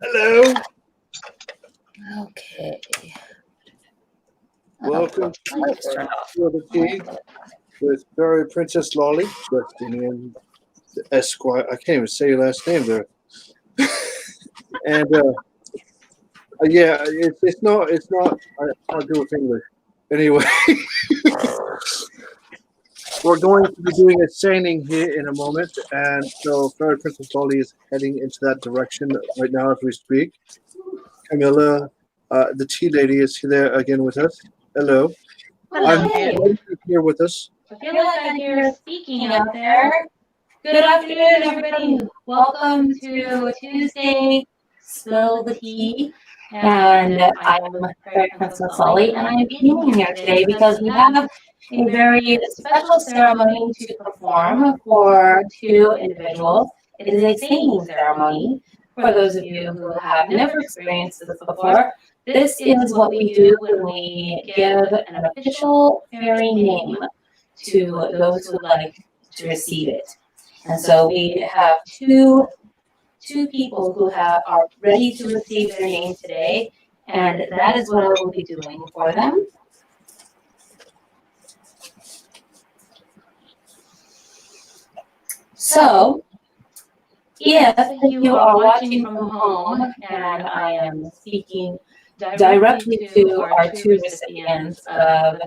Hello. Okay. Welcome to the Tea with Fairy Princess Lolly, Justinain Esquire. I can't even say your last name there. And yeah, it's not. I can't do it with English. Anyway, we're going to be doing a signing here in a moment, and so Fairy Princess Lolly is heading into that direction right now as we speak. Camilla, the tea lady, is there again with us. Hello. I'm here with us. I feel like I hear speaking out there. Good afternoon, everybody. Welcome to Tuesday Spill the Tea. And I'm Fairy Princess Lolly, and I'm being here today because we have a very special ceremony to perform for two individuals. It is a singing ceremony. For those of you who have never experienced this before, this is what we do when we give an official fairy name to those who would like to receive it. And so we have two people who are ready to receive their name today, and that is what I will be doing for them. So, if you are watching from home and I am speaking directly to our two recipients of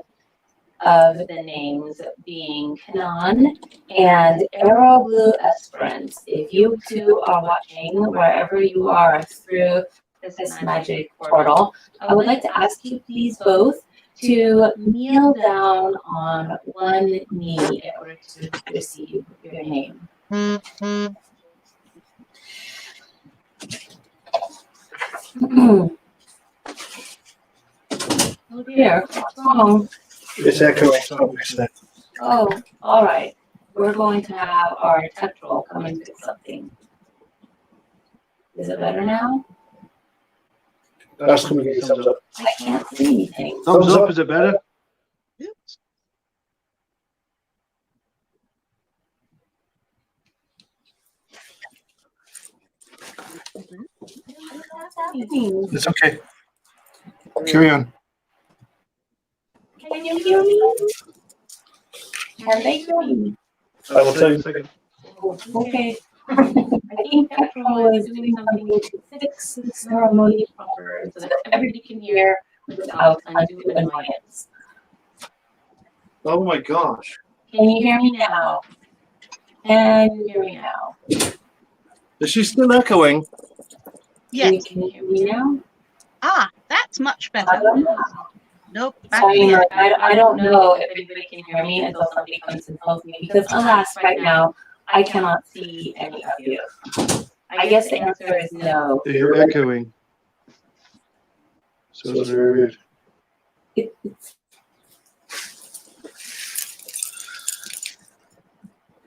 the names being Kanan and Arrow Blue Esperance, if you two are watching wherever you are through this magic portal, I would like to ask you please both to kneel down on one knee in order to receive your name. Oh dear, what's wrong? It's echoing. Oh, all right. We're going to have our tech troll come and fix something. Is it better now? Ask him to give you thumbs up. I can't see anything. Thumbs up, is it better? Yes. It's okay. Carry on. Can you hear me? Can they hear me? I will tell you in a second. Okay. I think Petrol is doing something to fix the ceremony proper so that everybody can hear without undue annoyance. Oh my gosh. Can you hear me now? Can you hear me now? Is she still echoing? Yes. Can you hear me now? Ah, that's much I better. don't know. Nope. So, I mean, like, I don't know if anybody can hear me until somebody comes and tells me, because alas, right now, I cannot see any of you. I guess the answer is no. You're echoing. So it's very weird. It's...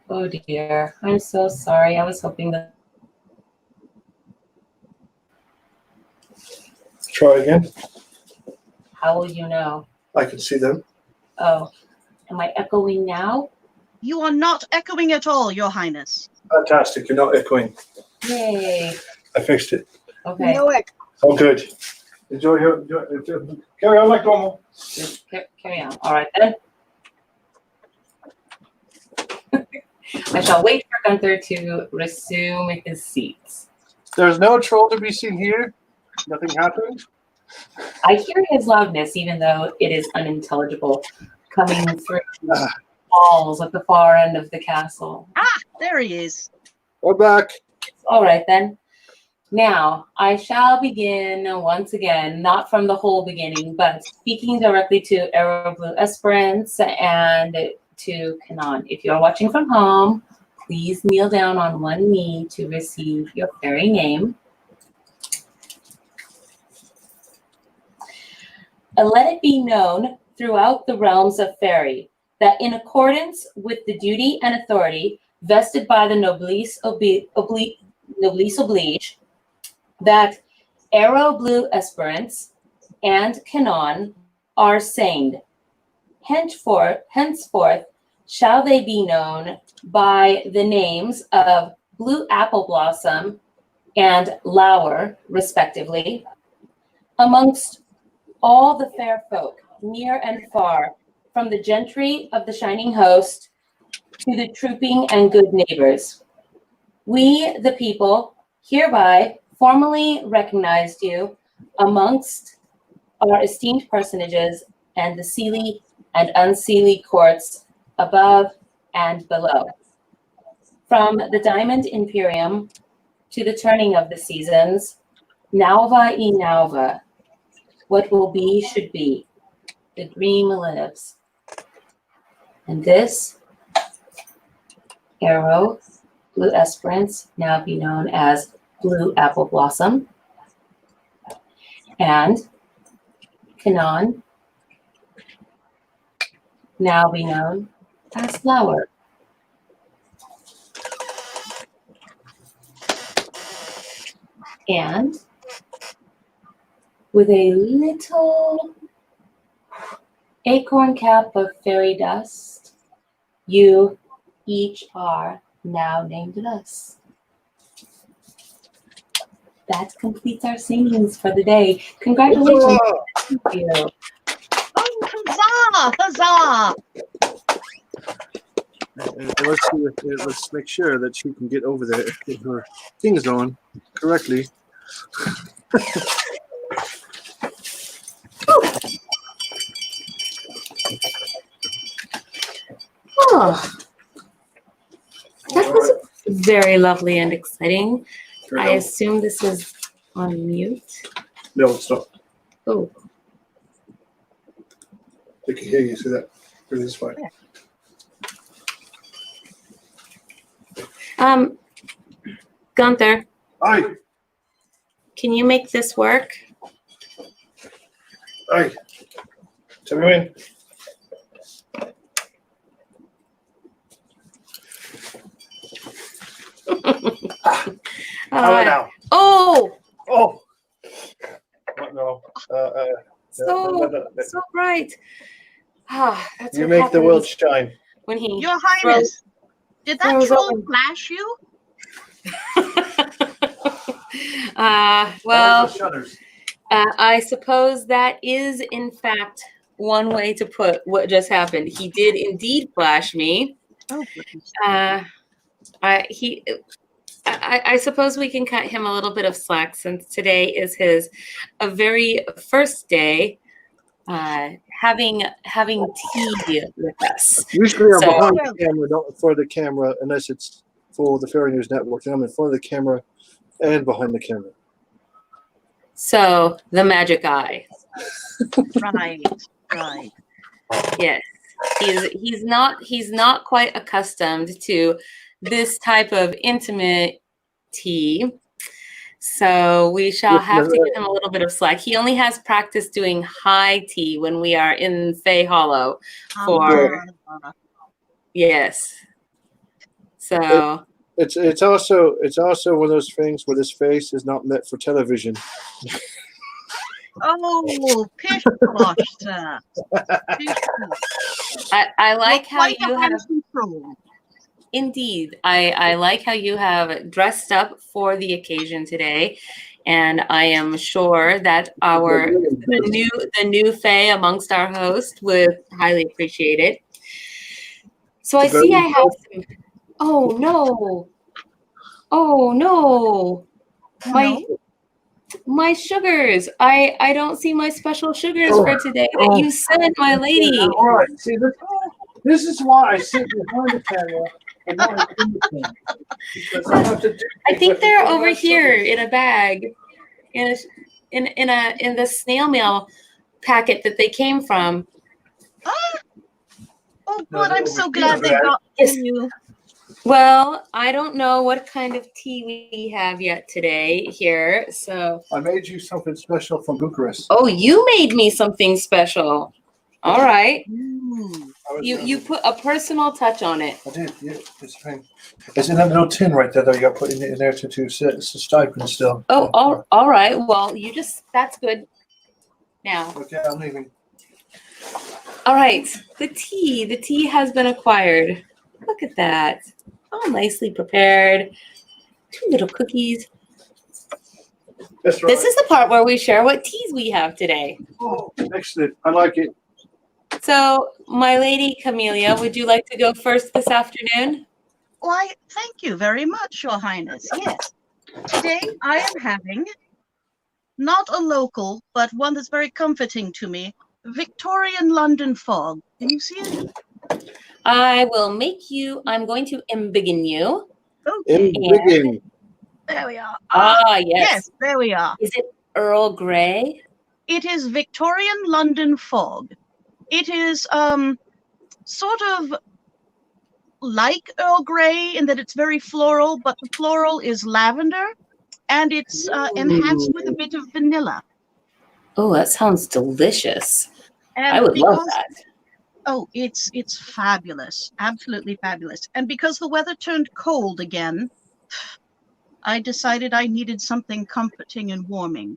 Oh dear, I'm so sorry. I was hoping that. Try again. How will you know? I can see them. Oh, am I echoing now? You are not echoing at all, Your Highness. Fantastic. You're not echoing. Yay. I fixed it. Okay. No echo. Oh, good. Enjoy carry on like normal. Just carry on. All right then. I shall wait for Gunther to resume his seats. There's no troll to be seen here. Nothing happened. I hear his loudness, even though it is unintelligible, coming through the walls at the far end of the castle. Ah, there he is. We're back. All right then. Now, I shall begin once again, not from the whole beginning, but speaking directly to Arrow Blue Esperance and to Kanan. If you're watching from home, please kneel down on one knee to receive your fairy name. And let it be known throughout the realms of fairy that in accordance with the duty and authority vested by the noblesse oblige, that Arrow Blue Esperance and Kanan are sane. Henceforth shall they be known by the names of Blue Apple Blossom and Lower, respectively, amongst all the fair folk, near and far, from the gentry of the shining host to the trooping and good neighbors. We, the people, hereby formally recognized you amongst our esteemed personages and the seelie and unseelie courts above and below. From the Diamond Imperium to the turning of the seasons, Nauva e Nauva, what will be should be. The dream lives. And this arrow, Blue Esperance, now be known as Blue Apple Blossom, and Kanon, now be known as Flower. And with a little acorn cap of fairy dust, you each are now named thus. That completes our singings for the day. Congratulations. Thank you. Oh, huzzah! Huzzah! And let's see let's make sure that she can get over there and get her things on correctly. Oh, that was very lovely and exciting. I assume this is on mute. No, it's not. Oh, They can hear you through that. Through this fine. Gunther, Aye, can you make this work? aye. Tell me when. How now? Oh, Oh. What no? so bright. Ah, that's You what make the world happens shine. when he Your Highness, did that throws troll open. flash you? Well, the shutters. I suppose that is, in fact, one way to put what just happened. He did indeed flash me. Oh, goodness. I suppose we can cut him a little bit of slack since today is his a very first day having tea with us. Usually I'm So- behind the camera, not in front of the camera, unless it's for the Fairy News Network. I'm in front of the camera and behind the camera. So the magic eye. Right. Yes. He's not quite accustomed to this type of intimate tea. So we shall have to give him a little bit of slack. He only has practice doing high tea when we are in Fay Hollow yes. So It's also one of those things where this face is not meant for television. Oh, pish posh, sir. Pish posh. I like You're how quite you a have handsome troll. indeed. I like how you have dressed up for the occasion today. And I am sure that the new Fae amongst our hosts would highly appreciate it. So I see I have some. Oh no! Oh no! My sugars. I don't see my special sugars for today that you sent, my lady. All right. See, this is why I sit behind the camera and not in the camera. Because I have to do. I think they're over here in a bag, in the snail mail packet that they came from. Oh, No, good. I'm they're so over glad they here, got Yes. to you. Well, I don't know what kind of tea we have yet today here, so. I made you something special from Bucharest. Oh, you made me something special. All right. You put a personal touch on it. I did. Yeah, it's fine. It's in that little tin right there. Though you got to put in there to sit. It's a stipend still. Oh, Yeah. all right. Well, that's good. Now. Okay, I'm leaving. All right. The tea has been acquired. Look at that. All nicely prepared. 2 little cookies. That's right. This is the part where we share what teas we have today. Oh, excellent. I like it. So, my lady Camellia, would you like to go first this afternoon? Why, thank you very much, Your Highness. Yes. Today I am having not a local, but one that's very comforting to me, Victorian London fog. Can you see it? I will make you, I'm going to embiggen you. Okay. Embiggen. There we are. Yes. Yes, there we are. Is it Earl Grey? It is Victorian London fog. It is sort of like Earl Grey in that it's very floral, but the floral is lavender, and it's enhanced with a bit of vanilla. Oh, that sounds delicious. And I would love that. Oh, it's fabulous. Absolutely fabulous. And because the weather turned cold again, I decided I needed something comforting and warming.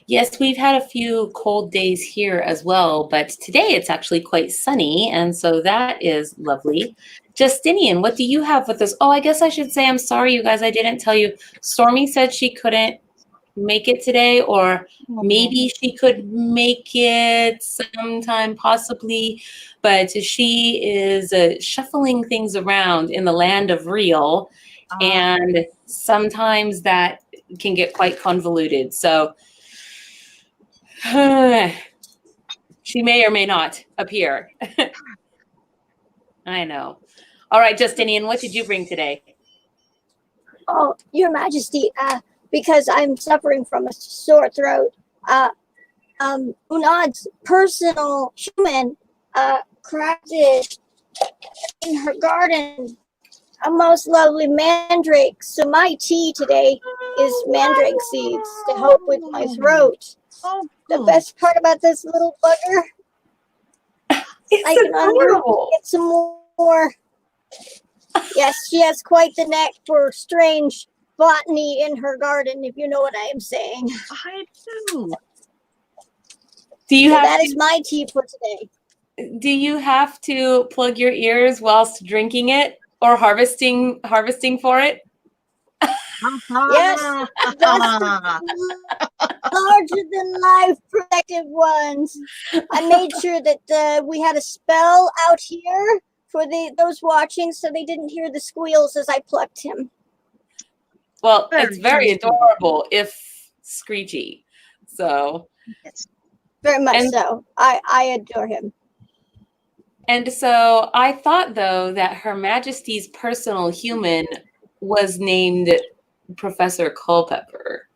Yes, we've had a few cold days here as well, but today it's actually quite sunny, and so that is lovely. Justinian, what do you have with us? Oh, I guess I should say I'm sorry, you guys, I didn't tell you. Stormy said she couldn't make it today, or maybe she could make it sometime possibly, but she is shuffling things around in the land of real, and sometimes that can get quite convoluted. So she may or may not appear. I know. All right, Justinian, what did you bring today? Oh, Your Majesty, because I'm suffering from a sore throat, Unad's personal human crafted in her garden a most lovely mandrake. So my tea today is mandrake seeds to help with my throat. Oh, The best part about this little bugger, I can get some more. Yes, she has quite the knack for strange botany in her garden, if you know what I am saying. I do. Do you have That to, is my tea for today. do you have to plug your ears whilst drinking it or harvesting for it? Yes, that's the larger than life protective ones. I made sure that we had a spell out here for those watching, so they didn't hear the squeals as I plucked him. Well, Very it's very tasty. adorable, if screechy. So, Yes. Very much And- so. I adore him. and so I thought though that Her Majesty's personal human was named Professor Culpepper.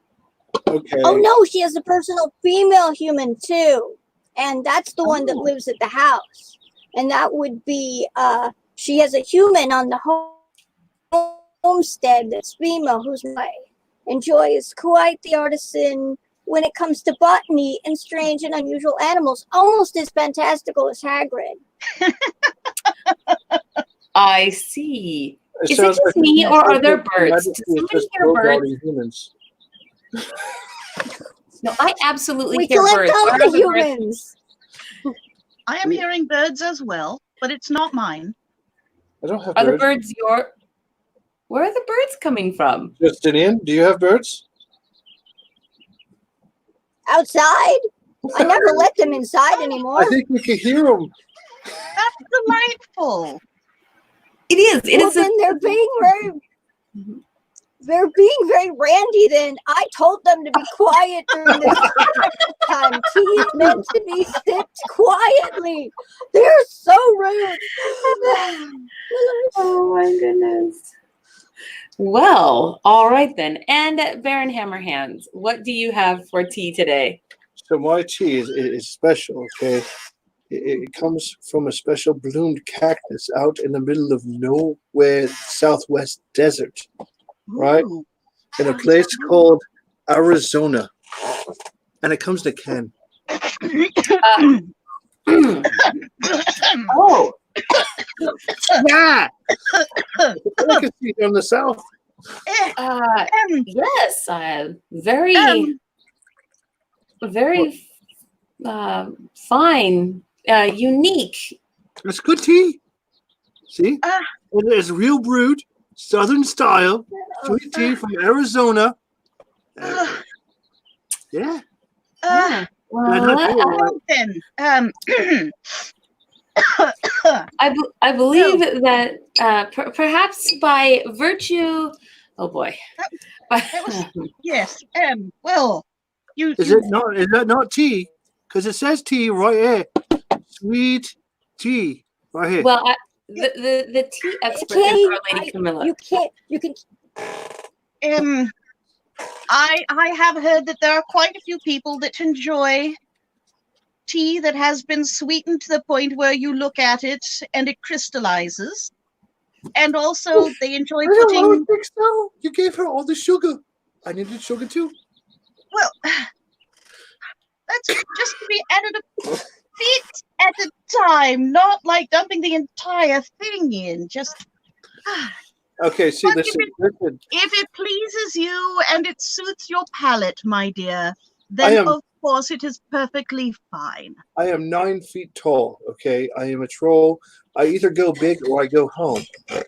Okay. Oh no, she has a personal female human too, and that's the one that lives at the house. And that would be she has a human on the homestead that's female, who's my enjoy is quite the artisan when it comes to botany and strange and unusual animals, almost as fantastical as Hagrid. I see. It Is it sounds just like me, or are there birds? Majesty Does is somebody just hear birds? guarding humans. No, I absolutely We hear collect birds. all Where the are the birds? humans. I am hearing birds as well, but it's not mine. I don't have Are the birds. birds your? Where are the birds coming from? Justinian, do you have birds? Outside? I never let them inside anymore. I think we can hear them. That's delightful. It is. It Well, is. then they're being very randy then. I told them to be quiet during this time. Tea is meant to be sipped quietly. They're so rude. Oh my goodness. Well, all right then. And Baron Hammerhands, what do you have for tea today? So my tea is special, okay? It comes from a special bloomed cactus out in the middle of nowhere, southwest desert, right? Ooh. In a place called Arizona. And it comes in a can. Oh, Yeah! I can see from the south. yes. Very fine, unique. It's good tea. See? It is real brewed, southern style, sweet tea from Arizona. Yeah. Well, Then, I believe that perhaps by virtue. Oh boy. that was yes. Well, Is that not tea? Because it says tea right here. Sweet tea right here. Well, the tea expert is Our Lady Camilla. You can. I have heard that there are quite a few people that enjoy tea that has been sweetened to the point where you look at it and it crystallizes. And also they enjoy I don't putting... think so. You gave her all the sugar. I needed sugar too. Well, that's just to be added a bit at a time, not like dumping the entire thing in. Just... Okay, see, But listen. If it pleases you and it suits your palate, my dear, then of course it is perfectly fine. I am 9 feet tall, okay? I am a troll. I either go big or I go home. Fair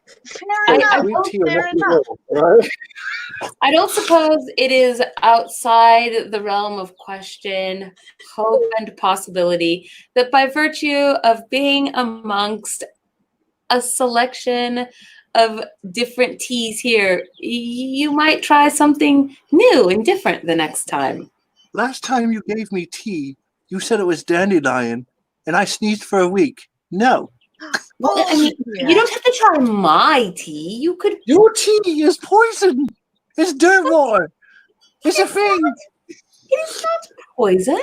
enough. Fair enough. Right? I don't suppose it is outside the realm of question, hope, and possibility that by virtue of being amongst a selection of different teas here, you might try something new and different the next time. Last time you gave me tea, you said it was dandelion, and I sneezed for a week. No. Well, I mean, you don't have to try my tea. You could. Your tea is poison. It's dirt water. It's a thing. It is not poison.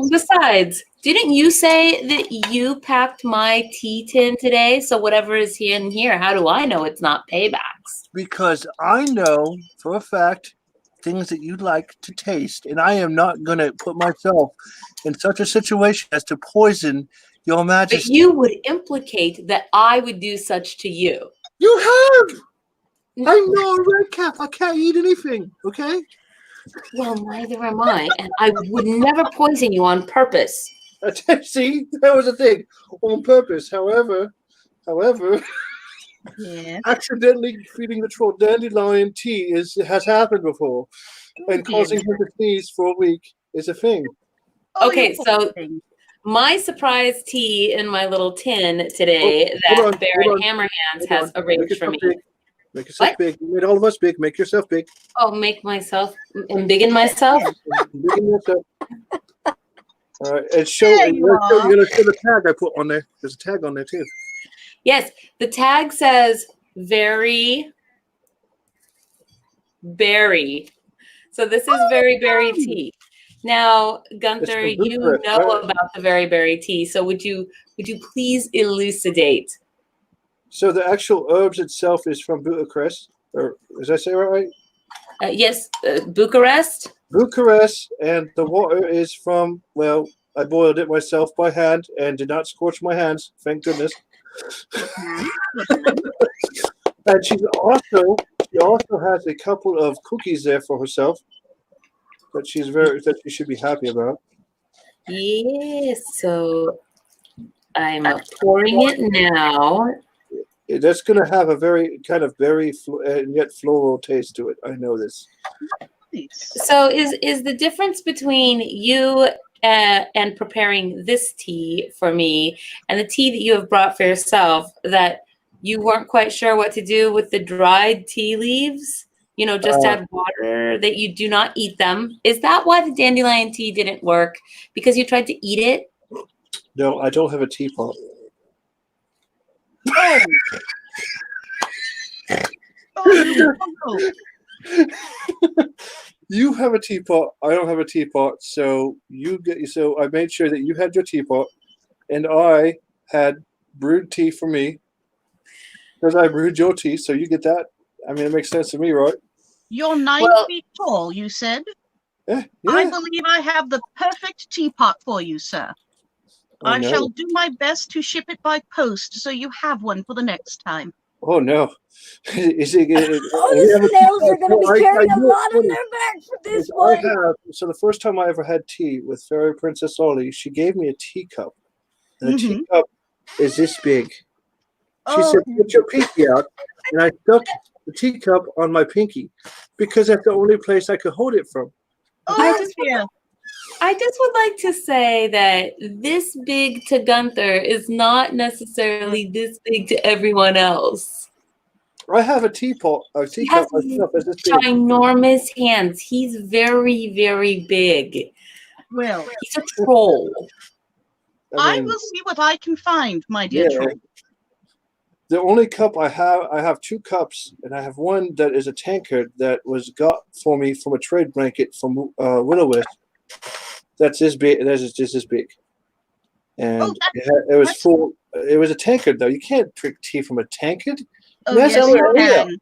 Besides, didn't you say that you packed my tea tin today? So whatever is here in here, how do I know it's not paybacks? Because I know for a fact things that you'd like to taste, and I am not going to put myself in such a situation as to poison your majesty. But you would implicate that I would do such to you. You have! I'm not a red cap. I can't eat anything, okay? Well, neither am I, and I would never poison you on purpose. See, that was the thing. On purpose. However, accidentally feeding the troll dandelion tea has happened before. And causing her to sneeze for a week is a thing. Okay, so my surprise tea in my little tin today that Baron Hammerhands has arranged for me. Make yourself big. You made all of us big. Make yourself big. Oh, make myself and biggen myself. Biggen yourself. All right, and you're gonna show the tag I put on there. There's a tag on there too. Yes, the tag says very berry. So this is very berry tea. Now, Gunther, you know about the very berry tea. So would you please elucidate? So the actual herbs itself is from Bucharest, or is I say right? Yes, Bucharest. Bucharest, and the water is from, well, I boiled it myself by hand and did not scorch my hands, thank goodness. And she also has a couple of cookies there for herself that she should be happy about. Yes, so I'm pouring it now. That's going to have a very kind of berry and yet floral taste to it. I know this. So is the difference between you and preparing this tea for me and the tea that you have brought for yourself that you weren't quite sure what to do with the dried tea leaves? You know, just add water, that you do not eat them. Is that why the dandelion tea didn't work? Because you tried to eat it? No, I don't have a teapot. You have a teapot. I don't have a teapot. So I made sure that you had your teapot, and I had brewed tea for me because I brewed your tea. So you get that. I mean, it makes sense to me, right? You're 9 feet tall, you said? Yeah. I believe I have the perfect teapot for you, sir. I shall do my best to ship it by post so you have one for the next time. Oh, no. These snails are going to be carrying a lot on their back for this one. So the first time I ever had tea with Fairy Princess Ollie, she gave me a teacup. And the teacup is this big. She said, put your pinky out. And I stuck the teacup on my pinky because that's the only place I could hold it from. Oh, dear. I just would like to say that this big to Gunther is not necessarily this big to everyone else. I have a teacup He has myself as this big. ginormous hands. He's very, very big. Well, He's a troll. I mean, will see what I can find, my dear troll. The only cup I have 2 cups, and I have one that is a tankard that was got for me from a trade blanket from Will-O-Wisp. That's this big. That's just this big, and it was full. It was a tankard though. You can't drink tea from a tankard. Oh, That's yes, you unreal. can.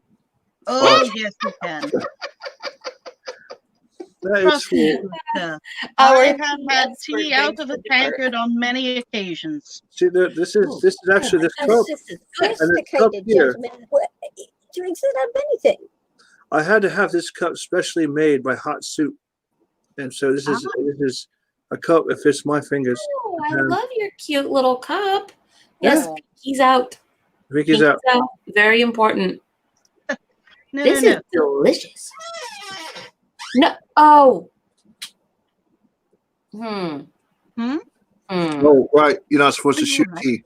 Oh, yes, you can. That is Trust me, full. sister. Our I have tea had expert tea out begs of a to differ. tankard on many occasions. See, this is actually this cup. This is And this cup sophisticated, here, gentlemen. He drinks it out of anything. I had to have this cup specially made by Hot Soup, and so this is a cup that fits my fingers. Oh, I love your cute little cup. Yes, Yeah. pinky's out. Vicky's out. Very important. No, This no, is delicious. No. Oh. Hmm? Oh, right. You're not supposed to shoot tea.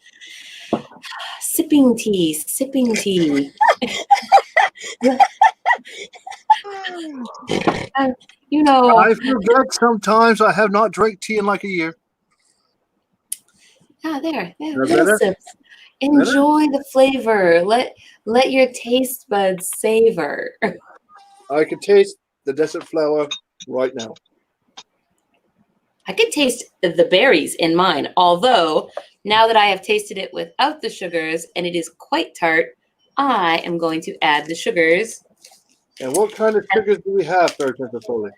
Sipping tea. Sipping tea. You know. I forget sometimes I have not drank tea in like a year. Ah, there. That Little better? sips. Enjoy the flavor. Let your taste buds savor. I can taste the desert flower right now. I could taste the berries in mine, although now that I have tasted it without the sugars and it is quite tart, I am going to add the sugars. And what kind of sugars do we have, Sergeant Foley?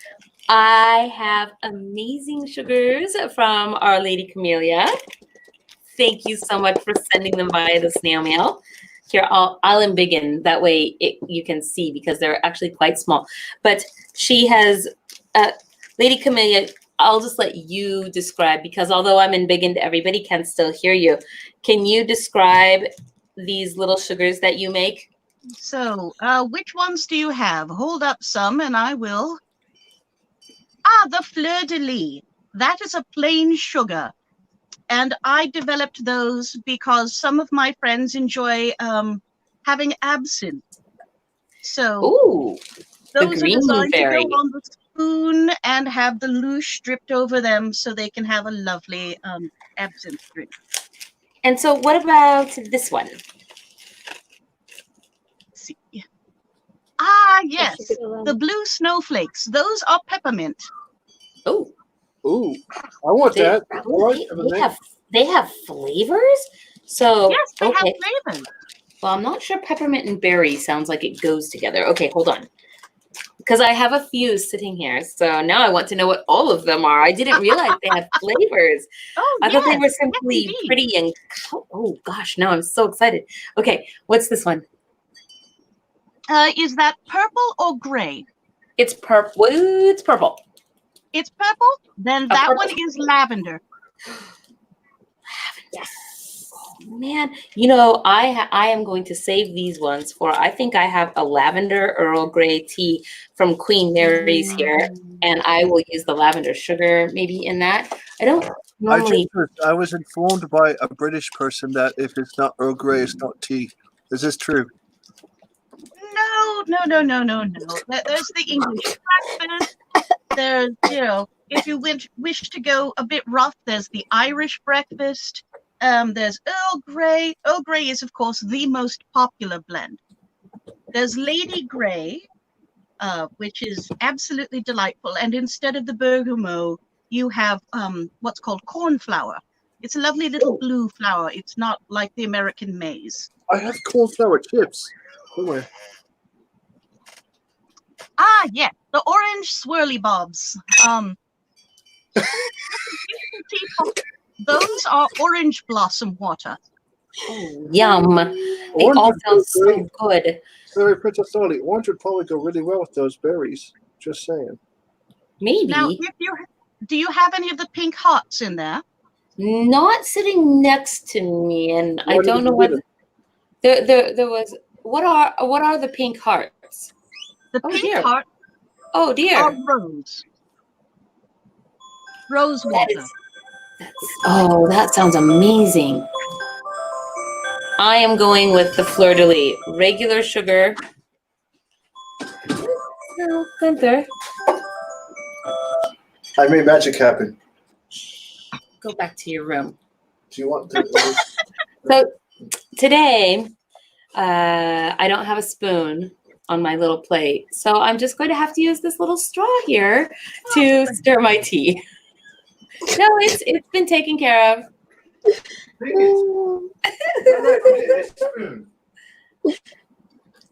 I have amazing sugars from Our Lady Camellia. Thank you so much for sending them via the snail mail. Here, I'll embiggen. That way you can see because they're actually quite small. But she has, Lady Camellia, I'll just let you describe because although I'm embiggened, everybody can still hear you. Can you describe these little sugars that you make? So, which ones do you have? Hold up some and I will. The fleur-de-lis. That is a plain sugar. And I developed those because some of my friends enjoy having absinthe. So Ooh, those are designed to berry. go on the spoon and have the louche dripped over them so they can have a lovely absinthe drink. And so what about this one? Let's see. Yes, the blue snowflakes. Those are peppermint. Oh. Ooh, I want that. All right, They have flavors? So Yes, they okay. have flavors. Well, I'm not sure peppermint and berry sounds like it goes together. Okay, hold on. Because I have a few sitting here. So now I want to know what all of them are. I didn't realize they had flavors. Oh, I thought they were yes, simply indeed. pretty and oh gosh, now I'm so excited. Okay, what's this one? Is that purple or gray? It's purple. It's purple. It's purple? Then that one is lavender. Yes. Oh, man, you know, I am going to save these ones for, I think I have a lavender Earl Grey tea from Queen Mary's here, and I will use the lavender sugar maybe in that. I don't normally. I was informed by a British person that if it's not Earl Grey, it's not tea. Is this true? No. There's the English breakfast. There's, if you wish to go a bit rough, there's the Irish breakfast. There's Earl Grey. Earl Grey is, of course, the most popular blend. There's Lady Grey, which is absolutely delightful. And instead of the bergamot, you have what's called cornflower. It's a lovely little blue flower. It's not like the American maize. I have cornflower chips. Somewhere. Yeah, the orange swirly bobs. Those are orange blossom water. Oh, yum. They all sound so good. Sorry, Princess Dolly. Orange would probably go really well with those berries. Just saying. Maybe. Now, do you have any of the pink hearts in there? Not sitting next to me, and I don't know what. There was. what are the pink hearts? The Oh, pink dear. heart Oh dear. are rose. Rose water. Oh, that sounds amazing. I am going with the fleur-de-lis. Regular sugar. No, Gunther, I made magic happen. go back to your room. Do you want the? So today, I don't have a spoon on my little plate, so I'm just going to have to use this little straw here to stir my tea. No, it's been taken care of.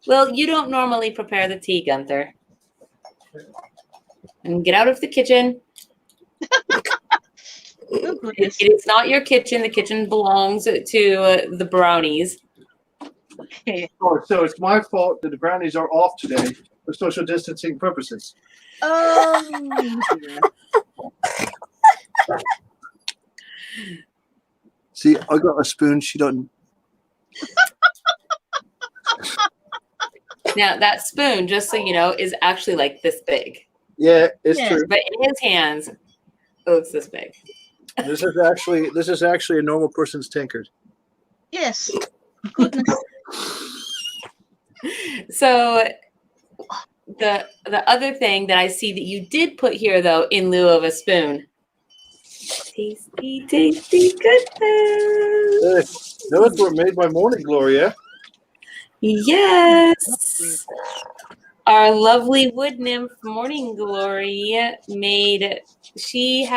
Well, you don't normally prepare the tea, Gunther. And get out of the kitchen. Oh, goodness. It is not your kitchen. The kitchen belongs to the brownies. Okay. Oh, so it's my fault that the brownies are off today for social distancing purposes. Oh, dear. See, I got a spoon. She doesn't. Now, that spoon, just so you know, is actually like this big. Yeah, it's Yes. true. But in his hands, oh, it's this big. This is actually a normal person's tankard. Yes. Goodness. So the other thing that I see that you did put here, though, in lieu of a spoon. Tasty, tasty goodness. Those were made by Morning Glory, yeah? Yes. Our lovely wood nymph Morning Glory made, she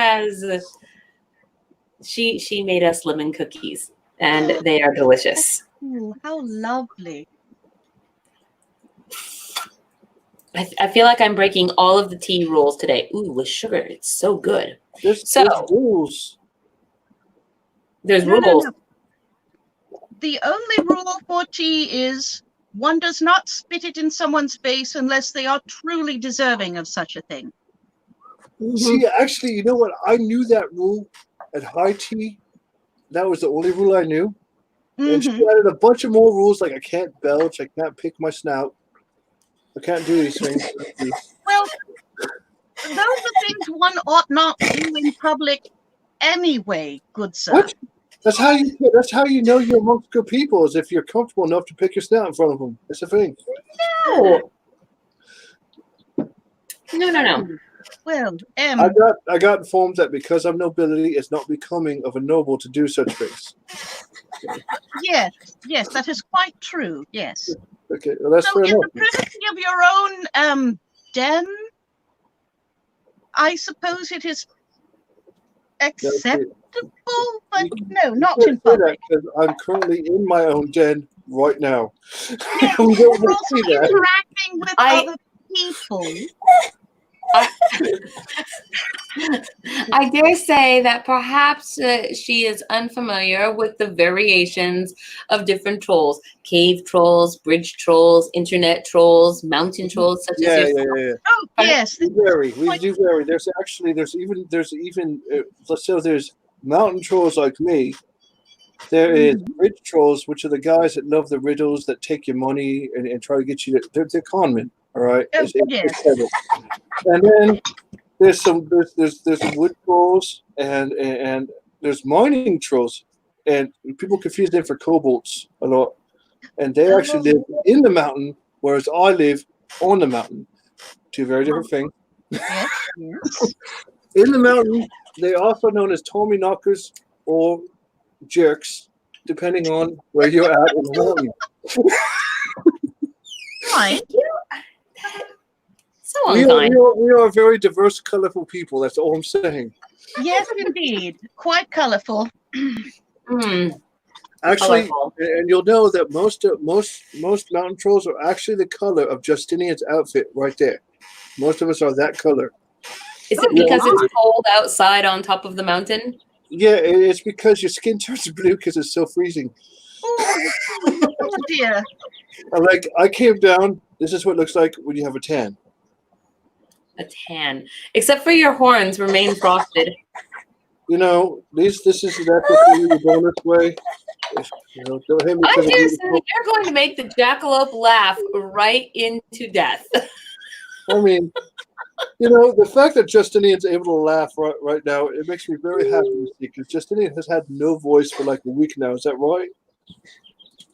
made us lemon cookies, and they are delicious. Ooh, how lovely. I feel like I'm breaking all of the tea rules today. Ooh, with sugar, it's so good. There's rules. There's No, no, rules. no. The only rule for tea is one does not spit it in someone's face unless they are truly deserving of such a thing. See, actually, you know what? I knew that rule at high tea. That was the only rule I knew. And she added a bunch of more rules, like I can't belch, I can't pick my snout, I can't do these things. Well, those are things one ought not do in public anyway, good sir. What? That's how you know you're amongst good people, is if you're comfortable enough to pick your snout in front of them. It's a thing. No. Well, I got informed that because of nobility, it's not becoming of a noble to do such things. yes, that is quite true, yes. Okay, well, that's So fair in enough. the privacy of your own den, I suppose it is acceptable, but no, not in public. I'm currently in my own den right now. Yes, We don't you're want to also see that. interacting with other people. I dare say that perhaps she is unfamiliar with the variations of different trolls. Cave trolls, bridge trolls, internet trolls, mountain trolls, such as yourself. Yeah. Oh, yes. We do vary. There's even let's say there's mountain trolls like me. There is bridge trolls, which are the guys that love the riddles, that take your money and try to get you. They're con men, all right. Oh, yes. And then there's wood trolls and there's mining trolls, and people confuse them for kobolds a lot. And they actually live in the mountain, whereas I live on the mountain. Two very different things. Yes. In the mountain, they're also known as Tommy knockers or jerks, depending on where you're at in the mountain. Right. So unkind. We are very diverse, colorful people. That's all I'm saying. Yes, indeed. Quite colorful. Actually, Colorful. and you'll know that most mountain trolls are actually the color of Justinian's outfit right there. Most of us are that color. Is it because it's cold outside on top of the mountain? Yeah, it's because your skin turns blue because it's so freezing. Oh, dear. Like, I came down. This is what it looks like when you have a tan. A tan. Except for your horns remain frosted. You know, this is that's what you were born this way. Don't hit me I for the dare say beautiful. you're going to make the jackalope laugh right into death. I mean, the fact that Justinian's able to laugh right now, it makes me very happy to see, because Justinian has had no voice for like a week now. Is that right?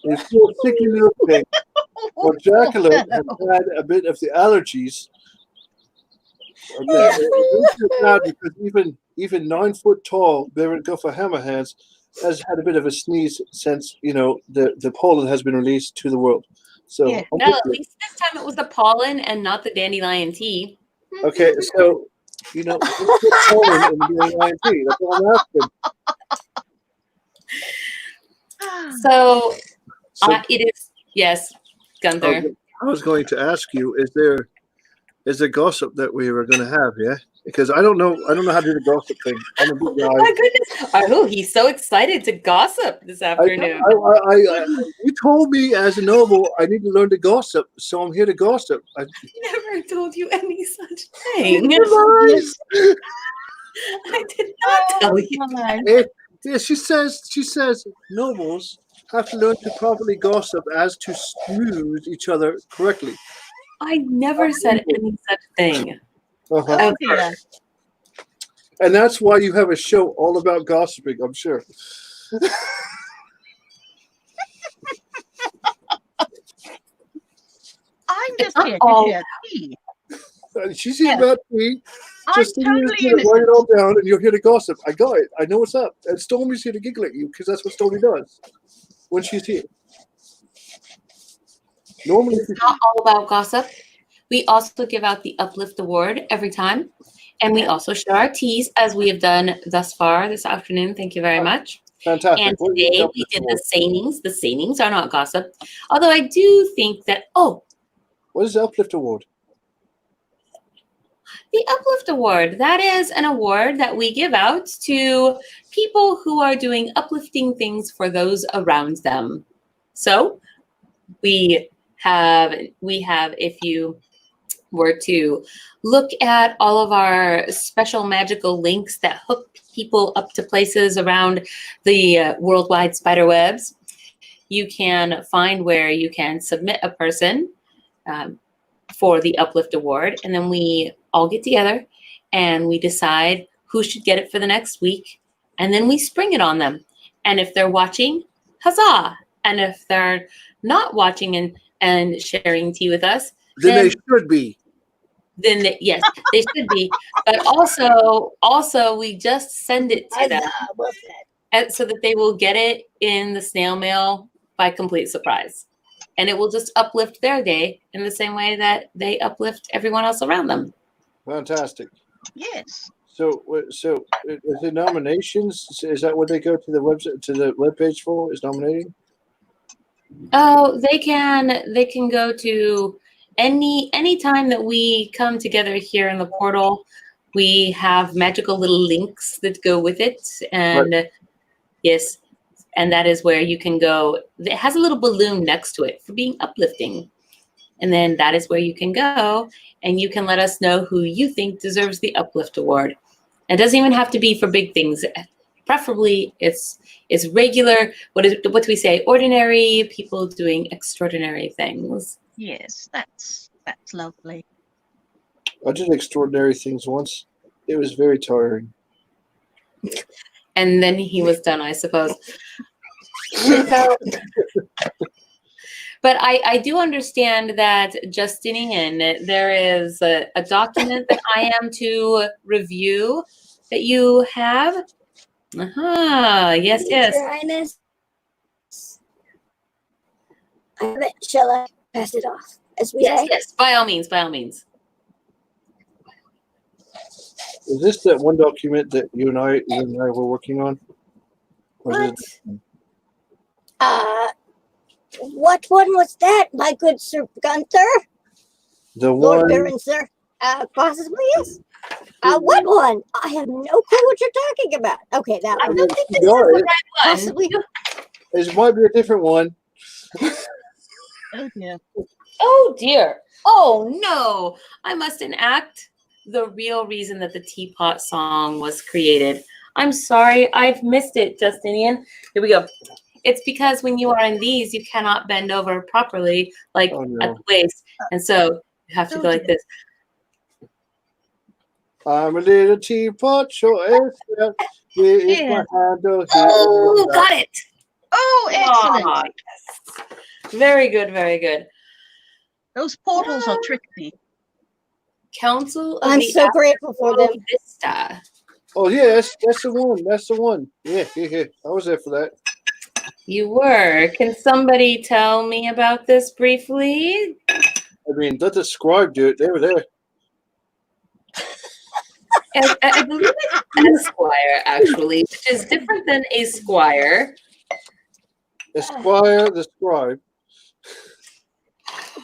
He's still a sicky little thing. Well, Jackalope has had a bit of the allergies. Okay, it's bad because even 9 foot tall Baron Guffer Hammerhands has had a bit of a sneeze since the pollen has been released to the world. So Yeah. Well, at least this time it was the pollen and not the dandelion tea. okay, so put pollen in the dandelion tea. That's all I'm asking. So So it is, yes, Gunther. I was going to ask you: is there gossip that we were going to have? Yeah, because I don't know how to do the gossip thing. I'm a big guy. Oh my goodness! Oh, he's so excited to gossip this afternoon. You told me as a noble I need to learn to gossip, so I'm here to gossip. I never told you any such thing. lies. I did not tell you. Yeah, she says nobles have to learn to properly gossip as to snooze each other correctly. I never said any such thing. Uh-huh. Yeah. And that's why you have a show all about gossiping, I'm sure. I'm just here to share tea. She's here about tea. I'm Just totally write it innocent. all down, and you're here to gossip. I got it. I know what's up. And Stormy's here to giggle at you, because that's what Stormy does when she's here. Normally, It's not all about gossip. We also give out the Uplift Award every time. And we also share our teas, as we have done thus far this afternoon. Thank you very much. fantastic. And What is the today we Uplift did Award? the Sainings. The Sainings are not gossip. Although I do think that, What is the Uplift Award? the Uplift Award, that is an award that we give out to people who are doing uplifting things for those around them. So we have, if you were to look at all of our special magical links that hook people up to places around the worldwide spider webs, you can find where you can submit a person for the Uplift Award, and then we all get together and we decide who should get it for the next week, and then we spring it on them. And if they're watching, huzzah! And if they're not watching and sharing tea with us, Then they should be. then yes, they should be. But also we just send it to them so that they will get it in the snail mail by complete surprise. And it will just uplift their day in the same way that they uplift everyone else around them. Fantastic. Yes. So is it nominations? Is that what they go to the website, to the webpage for? Is nominating? Oh, they can go to any time that we come together here in the portal. We have magical little links that go with it, and yes, and that is where you can go. It has a little balloon next to it for being uplifting, and then that is where you can go, and you can let us know who you think deserves the Uplift Award. It doesn't even have to be for big things. Preferably, it's regular. What do we say? Ordinary people doing extraordinary things. Yes, that's lovely. I did extraordinary things once. It was very tiring. And then he was done, I suppose. So, but I do understand that, Justinian, there is a document that I am to review that you have. Yes, yes. Your Highness. I have it. Shall I pass it off? As we Yes, say? yes. By all means, by all means. Is this that one document that you and I were working on? Or is What? it What one was that, my good Sir Gunther? the Lord one? Baron, sir? Possibly, yes. What one? I have no clue what you're talking about. Okay, that I one. don't think this is No, the it- right one. Possibly. It might be a different one. Oh dear. Oh dear. Oh no. I must enact the real reason that the teapot song was created. I'm sorry, I've missed it, Justinian. Here we go. It's because when you are in these, you cannot bend over properly, like Oh, no. at the waist. And so you have to go like this. I'm a little teapot, short and stout. Here is my handle. Here Oh, got it. Oh, excellent. Oh, yes. Very good, very good. Those portals are tricky. Council of I'm the so grateful for Afterglow them. Vista. Oh, yeah, that's the one. That's the one. Yeah. I was there for that. You were. Can somebody tell me about this briefly? I mean, let the scribe do it. They were there. I believe it's Esquire, actually, which is different than a squire. Esquire the scribe.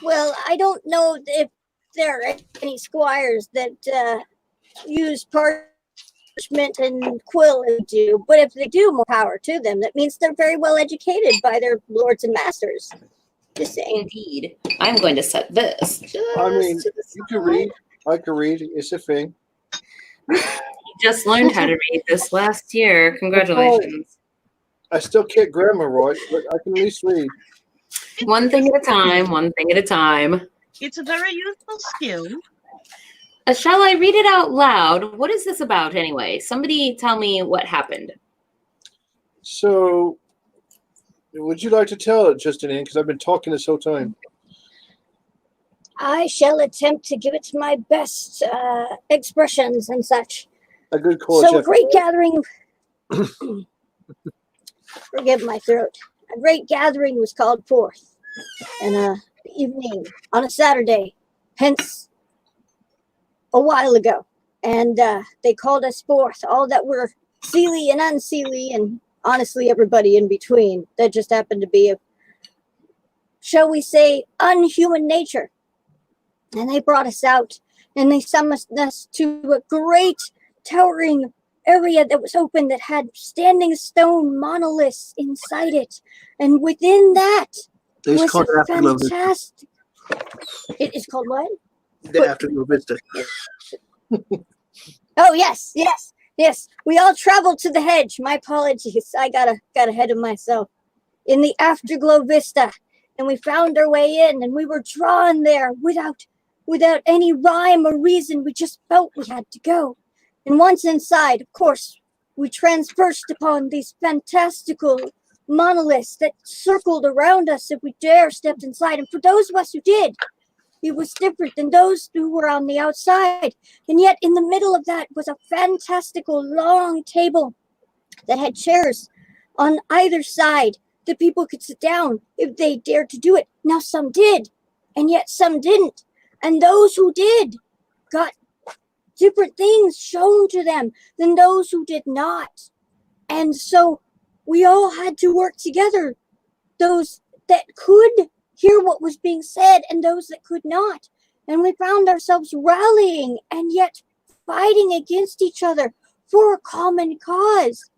Well, I don't know if there are any squires that use parchment and quill as they do, but if they do, more power to them. That means they're very well educated by their lords and masters. Just saying. Indeed. I'm going to set this. I mean, you can read. I can read. It's a thing. You just learned how to read this last year. Congratulations. I still can't grammar right, but I can at least read. One thing at a time, one thing at a time. It's a very useful skill. Shall I read it out loud? What is this about anyway? Somebody tell me what happened. So, would you like to tell it, Justinain? Because I've been talking this whole time. I shall attempt to give it my best expressions and such. A good call. So a great gathering. Forgive my throat. A great gathering was called forth in a evening on a Saturday, hence a while ago, and they called us forth, all that were seelie and unseelie, and honestly everybody in between. That just happened to be of, shall we say, unhuman nature. And they brought us out, and they summoned us to a great towering area that was open that had standing stone monoliths inside it. And within that was a fantastic... It is called what? The Afterglow Vista. Oh, yes. We all traveled to the Hedge. My apologies. I got ahead of myself. In the Afterglow Vista. And we found our way in, and we were drawn there without any rhyme or reason. We just felt we had to go. And once inside, of course, we transversed upon these fantastical monoliths that circled around us if we dare stepped inside. And for those of us who did, it was different than those who were on the outside. And yet in the middle of that was a fantastical long table that had chairs on either side that people could sit down if they dared to do it. Now some did, and yet some didn't. And those who did got different things shown to them than those who did not. And so we all had to work together, those that could hear what was being said and those that could not. And we found ourselves rallying and yet fighting against each other for a common cause,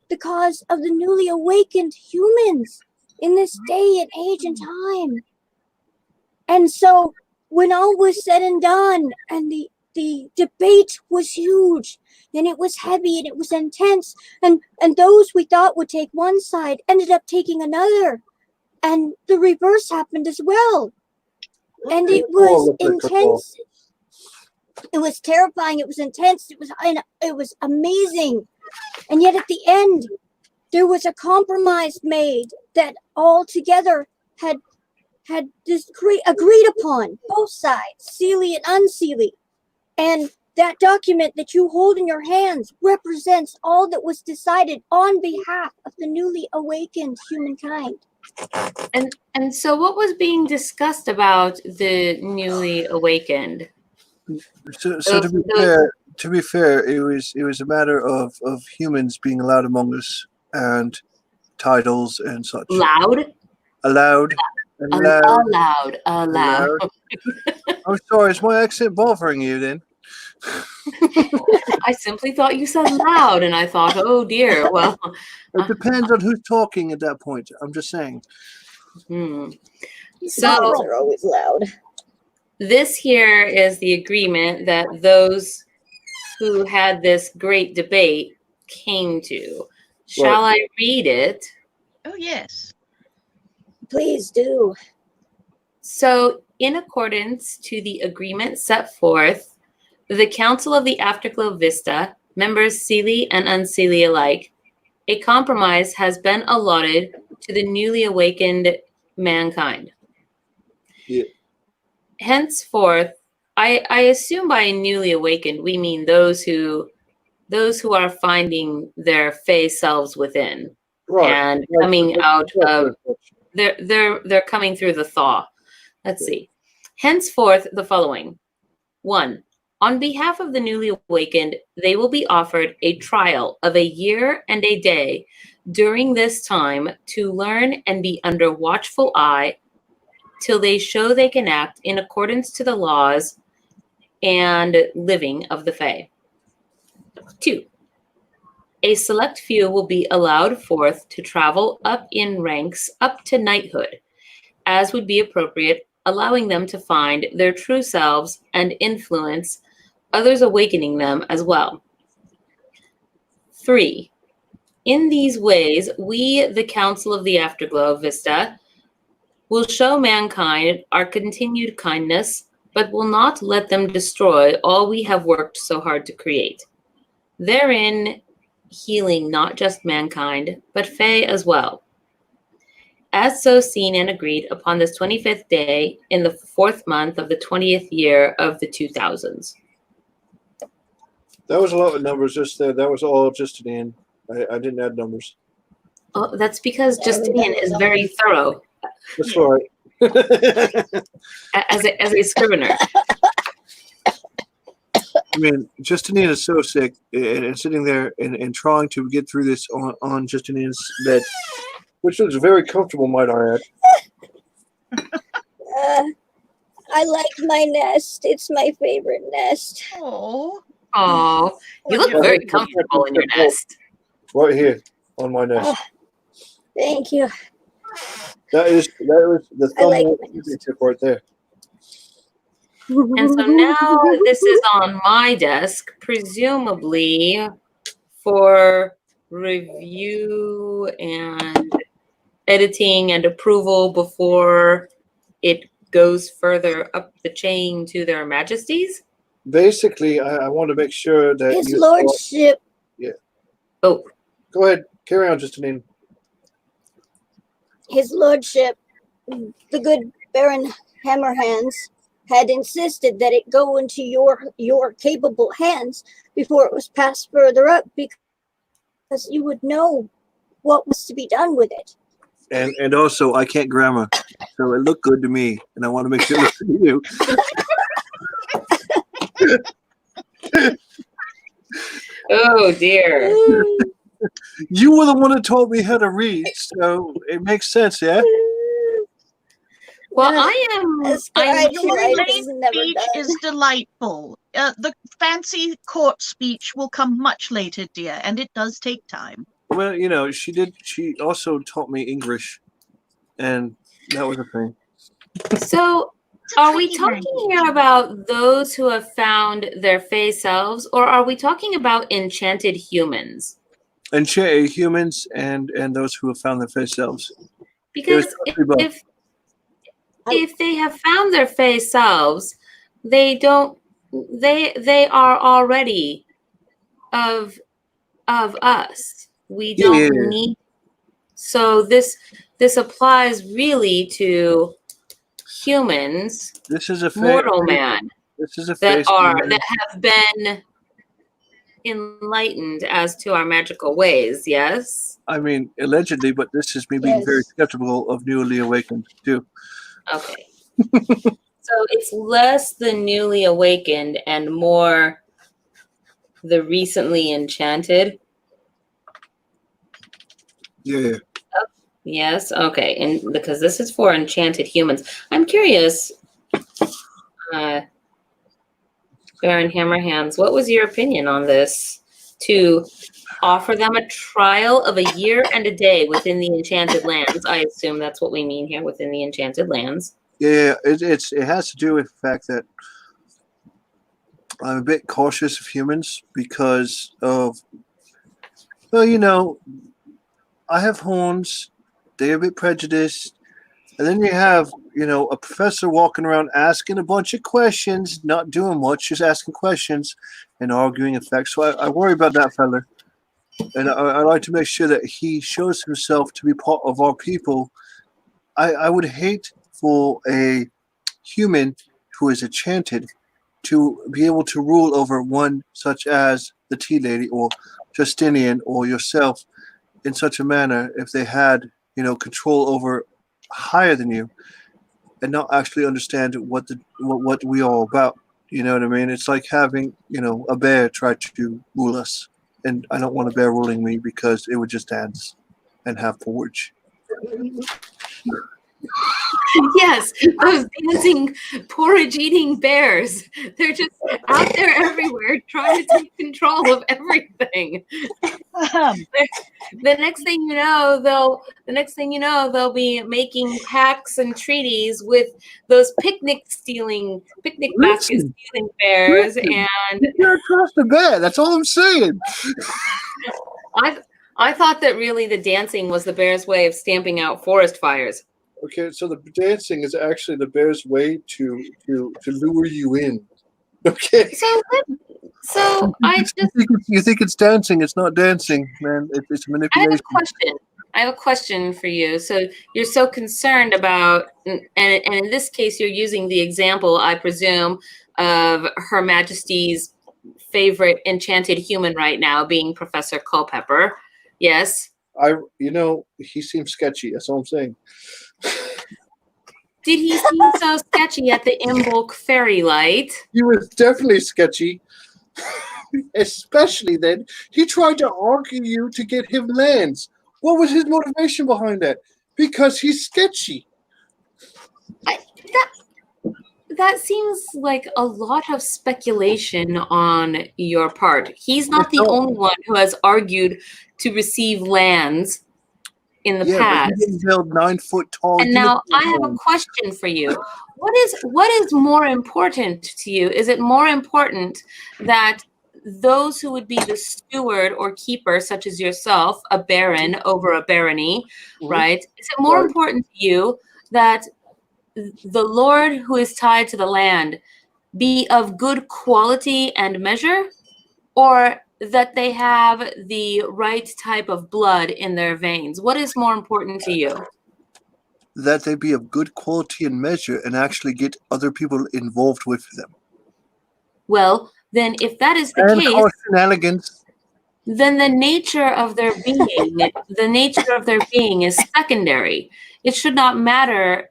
the cause of the newly awakened humans in this day and age and time. And so when all was said and done, and the debate was huge, and it was heavy, and it was intense, and those we thought would take one side ended up taking another, and the reverse happened as well. And it was intense. It was terrifying. It was intense. It was amazing. And yet at the end, there was a compromise made that all together had agreed upon, both sides, Seelie and Unseelie. And that document that you hold in your hands represents all that was decided on behalf of the newly awakened humankind. And so what was being discussed about the newly awakened? So to be fair, it was a matter of humans being allowed among us and titles and such. Allowed. I'm sorry, is my accent bothering you then? I simply thought you said loud, and I thought, oh dear, well. It depends on who's talking at that point. I'm just saying. So they're always loud. This here is the agreement that those who had this great debate came to. Shall I read it? Oh, yes. Please do. So, in accordance to the agreement set forth, the Council of the Afterglow Vista, members Seelie and Unseelie alike, a compromise has been allotted to the newly awakened mankind. Yeah. Henceforth, I assume by newly awakened we mean those who are finding their fey selves within, Right. and Right. coming out Right. of they're coming through the thaw. Let's see. Henceforth, the following. 1. On behalf of the newly awakened, they will be offered a trial of a year and a day during this time to learn and be under watchful eye till they show they can act in accordance to the laws and living of the Fae. 2. A select few will be allowed forth to travel up in ranks up to knighthood, as would be appropriate, allowing them to find their true selves and influence others, awakening them as well. 3. In these ways, we, the Council of the Afterglow Vista, will show mankind our continued kindness, but will not let them destroy all we have worked so hard to create. Therein, healing not just mankind, but Fae as well. As so seen and agreed upon this 25th day in the 4th month of the 20th year of the 2000s. That was a lot of numbers just there. That was all Justinain. I didn't add numbers. Oh, that's because Justinain is very thorough That's right. as a scrivener. I mean, Justinain is so sick and sitting there and trying to get through this on Justinain's bed, which looks very comfortable, might I add. I like my nest. It's my favorite nest. Oh. Oh, you look very comfortable in your nest. Right here on my nest. Thank you. That was the thumbnail tip right there. And so now this is on my desk, presumably for review and editing and approval before it goes further up the chain to their majesties. Basically, I want to make sure that His lordship. Yeah. Oh. Go ahead. Carry on, Justinain. His lordship, the good Baron Hammerhands, had insisted that it go into your capable hands before it was passed further up, because you would know what was to be done with it. And also, I can't grammar, so it looked good to me, and I want to make sure it looks good to you. Oh dear. You were the one that told me how to read, so it makes sense, yeah? Well, your speech is delightful. The fancy court speech will come much later, dear, and it does take time. Well, you know, she also taught me English, and that was a thing. So, are we talking here about those who have found their Fae selves, or are we talking about enchanted humans? Enchanted humans and those who have found their Fae selves. Because if they have found their Fae selves, they are already of us. We don't need. So this applies really to humans. This is a mortal man. This is a that have been enlightened as to our magical ways. Yes. I mean, allegedly, but this is me being very skeptical of newly awakened too. Okay. So it's less the newly awakened and more the recently enchanted. Yeah. Yes. Okay. And because this is for enchanted humans, I'm curious, Baron Hammerhands, what was your opinion on this? To offer them a trial of a year and a day within the enchanted lands. I assume that's what we mean here, within the enchanted lands. Yeah, it has to do with the fact that I'm a bit cautious of humans because of, well, you know, I have horns they're a bit prejudiced. And then you have, a professor walking around asking a bunch of questions, not doing much, just asking questions and arguing effects. So I worry about that fella. And I like to make sure that he shows himself to be part of our people. I would hate for a human who is enchanted to be able to rule over one such as the Tea Lady or Justinian or yourself in such a manner if they had, control over higher than you and not actually understand what we are about. You know what I mean? It's like having, a bear try to rule us. And I don't want a bear ruling me because it would just dance and have porridge. Yes, those dancing, porridge-eating bears. They're just out there everywhere trying to take control of everything. The next thing you know, they'll be making pacts and treaties with those picnic basket stealing bears. And you can't trust a bear. That's all I'm saying. I thought that really the dancing was the bear's way of stamping out forest fires. Okay, so the dancing is actually the bear's way to lure you in. Okay. So you think it's dancing? It's not dancing, man. It's manipulation. I have a question for you. So you're so concerned about, and in this case, you're using the example, I presume, of Her Majesty's favorite enchanted human right now being Professor Culpepper. Yes. He seems sketchy. That's all I'm saying. Did he seem so sketchy at the Imbolc fairy light? He was definitely sketchy. Especially then, he tried to argue you to get him lands. What was his motivation behind that? Because he's sketchy. That seems like a lot of speculation on your part. He's not the only one who has argued to receive lands in the past. But he didn't build 9 foot tall. And now I have a question for you. What is more important to you? Is it more important that those who would be the steward or keeper, such as yourself, a baron over a barony, right? Is it more important to you that the lord who is tied to the land be of good quality and measure, or that they have the right type of blood in their veins? What is more important to you? That they be of good quality and measure and actually get other people involved with them. Well, then if that is the case, shenanigans. Then the nature of their being is secondary. It should not matter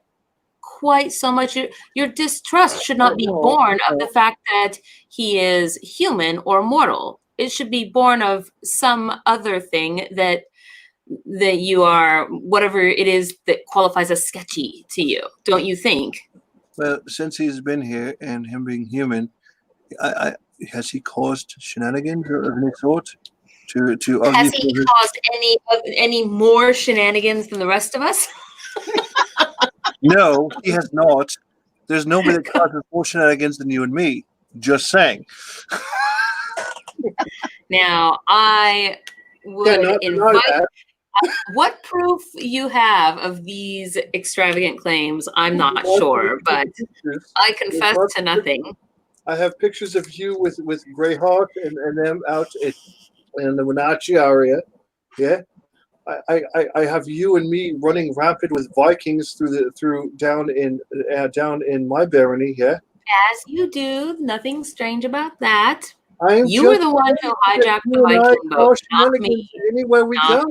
quite so much. Your distrust should not be born of the fact that he is human or mortal. It should be born of some other thing that you are, whatever it is that qualifies as sketchy to you, don't you think? Well, since he's been here and him being human, has he caused shenanigans of any sort? Has he caused any more shenanigans than the rest of us? No, he has not. There's nobody that causes more shenanigans than you and me. Just saying. Now, I would invite. What proof you have of these extravagant claims, I'm not sure, but I confess to nothing. I have pictures of you with Greyhawk and them out in the Wenatchee area. Yeah, I have you and me running rapid with Vikings down in my barony. Yeah, as you do. Nothing strange about that. You were the one who hijacked the Viking boat, not me. Anywhere we go.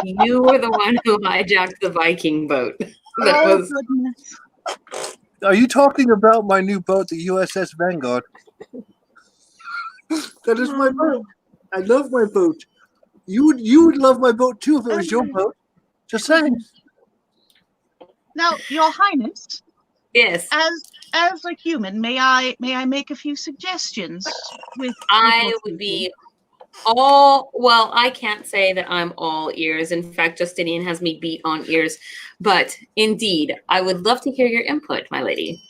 You were the one who hijacked the Viking boat. Goodness. Are you talking about my new boat, the USS Vanguard? That is my boat. I love my boat. You would love my boat too if it was your boat. Just saying. Now, Your Highness. Yes. As a human, may I make a few suggestions? I would be I can't say that I'm all ears. In fact, Justinian has me beat on ears. But indeed, I would love to hear your input, my lady.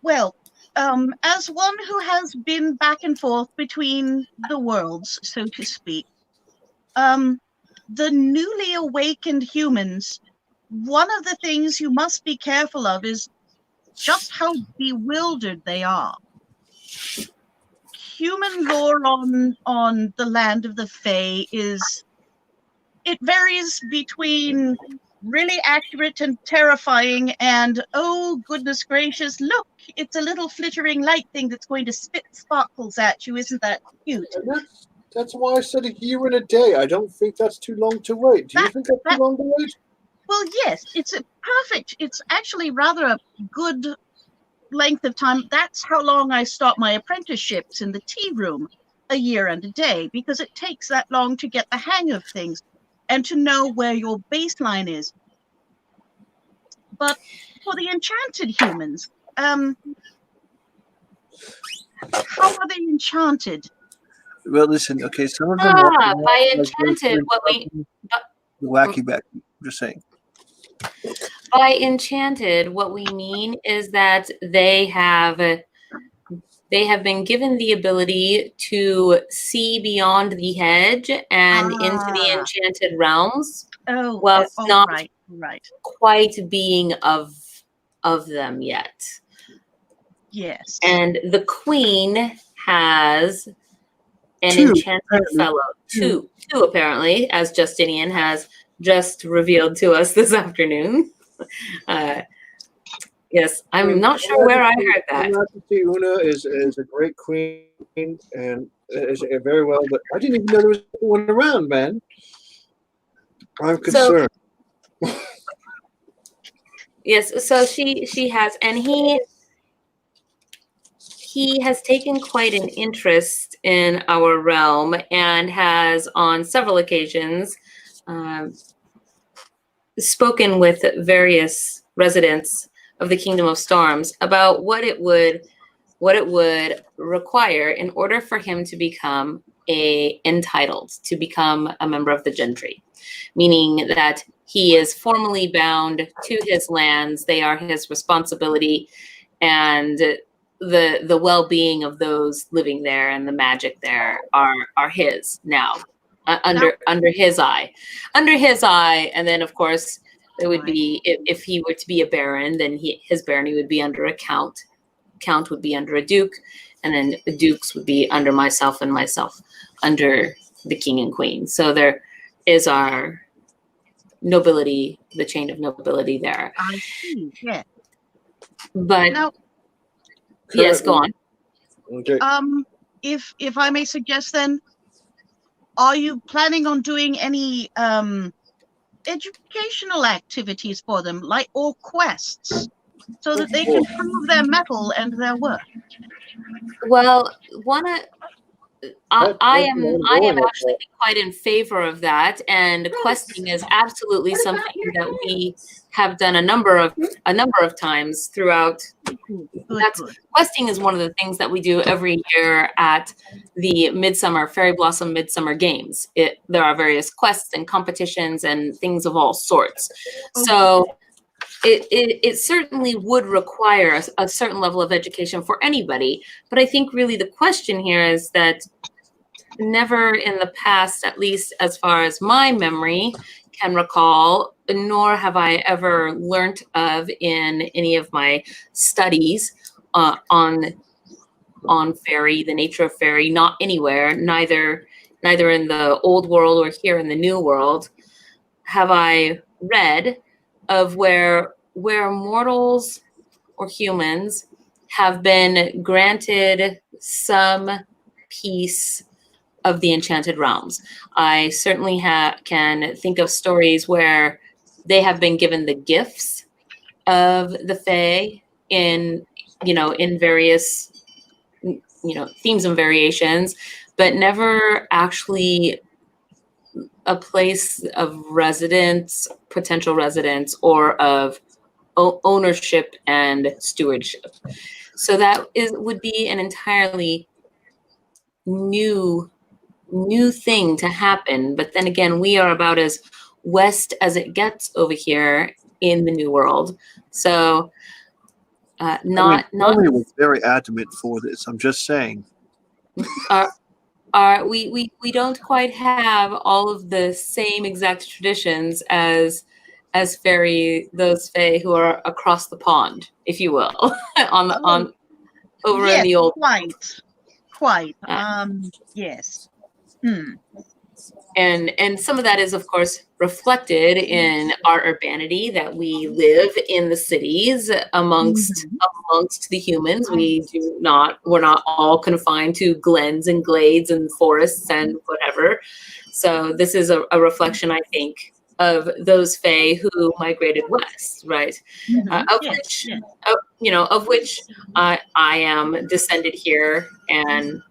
Well, as one who has been back and forth between the worlds, so to speak, the newly awakened humans, one of the things you must be careful of is just how bewildered they are. Human lore on the land of the Fae it varies between really accurate and terrifying and, oh, goodness gracious, look, it's a little flittering light thing that's going to spit sparkles at you. Isn't that cute? And that's why I said a year and a day. I don't think that's too long to wait. Do you think that's too long to wait? Well, yes, it's perfect. It's actually rather a good length of time. That's how long I start my apprenticeships in the tea room, a year and a day, because it takes that long to get the hang of things and to know where your baseline is. But for the enchanted humans, how are they enchanted? Well, listen, okay, some of them by enchanted, what we wacky back. I'm just saying. By enchanted, what we mean is that they have been given the ability to see beyond the hedge and into the enchanted realms. Oh, well, not right. quite being of them yet. Yes. And the queen has an enchanted fellow. Two apparently, as Justinian has just revealed to us this afternoon. Yes, I'm not sure where I heard that. Majesty Una is a great queen and is very well, but I didn't even know there was one around, man. I'm concerned. So, yes, so she has, and he has taken quite an interest in our realm and has on several occasions spoken with various residents of the Kingdom of Storms about what it would require in order for him to become entitled to become a member of the gentry, meaning that he is formally bound to his lands. They are his responsibility, and the well-being of those living there and the magic there are his now, under his eye. And then of course there would be, if he were to be a baron, then his barony would be under a count would be under a duke, and then the dukes would be under myself, and myself under the king and queen. So there is our nobility, the chain of nobility there. I see, yeah. But now, yes, go on. Okay. If I may suggest then, are you planning on doing any educational activities for them, or quests, so that they can prove their mettle and their worth? Well, I am actually quite in favor of that, and questing is absolutely something that we have done a number of times throughout. Questing is one of the things that we do every year at the Fairy Blossom Midsummer Games. There are various quests and competitions and things of all sorts. So it certainly would require a certain level of education for anybody. But I think really the question here is that never in the past, at least as far as my memory can recall, nor have I ever learnt of in any of my studies on fairy, the nature of fairy, not anywhere, neither in the old world or here in the new world, have I read of where mortals or humans have been granted some piece of the enchanted realms. I certainly can think of stories where they have been given the gifts of the Fae in various themes and variations, but never actually a place of residence, potential residence, or of ownership and stewardship. So that would be an entirely new thing to happen. But then again, we are about as west as it gets over here in the New World. So Tony was very adamant for this. I'm just saying. Are we don't quite have all of the same exact traditions as those Fae who are across the pond, if you will, on over yes, in the old. quite. Yes. And some of that is, of course, reflected in our urbanity, that we live in the cities amongst the humans. We're not all confined to glens and glades and forests and whatever. So this is a reflection, I think, of those Fae who migrated west, right? Of which I am descended here. And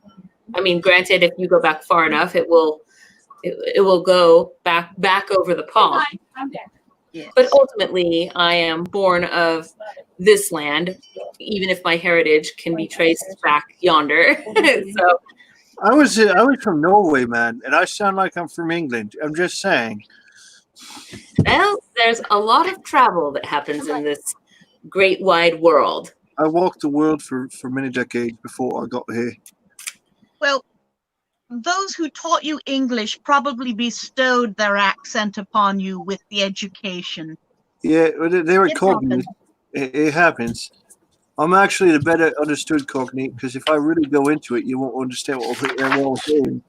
I mean, granted, if you go back far enough, it will go back over the pond. Yes. But ultimately, I am born of this land, even if my heritage can be traced back yonder. So I was from Norway, man, and I sound like I'm from England. I'm just saying. well, there's a lot of travel that happens in this great wide world. I walked the world for many decades before I got here. Well, those who taught you English probably bestowed their accent upon you with the education. Yeah, they were It cognate. It happens. I'm actually the better understood cognate, because if I really go into it, you won't understand what I'm saying.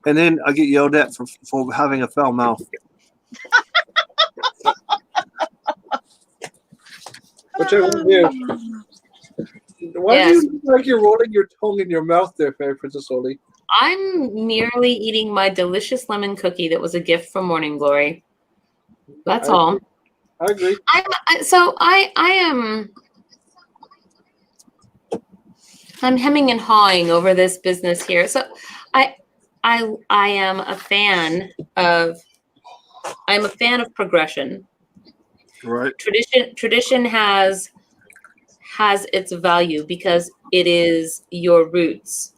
And then I get yelled at for having a foul mouth. Which I won't do. Why do you look like you're rolling your tongue in your mouth there, Princess Oli? I'm merely eating my delicious lemon cookie that was a gift from Morning Glory. That's all. I agree. I'm hemming and hawing over this business here. So I am a fan of progression. Right. Tradition has its value because it is your roots.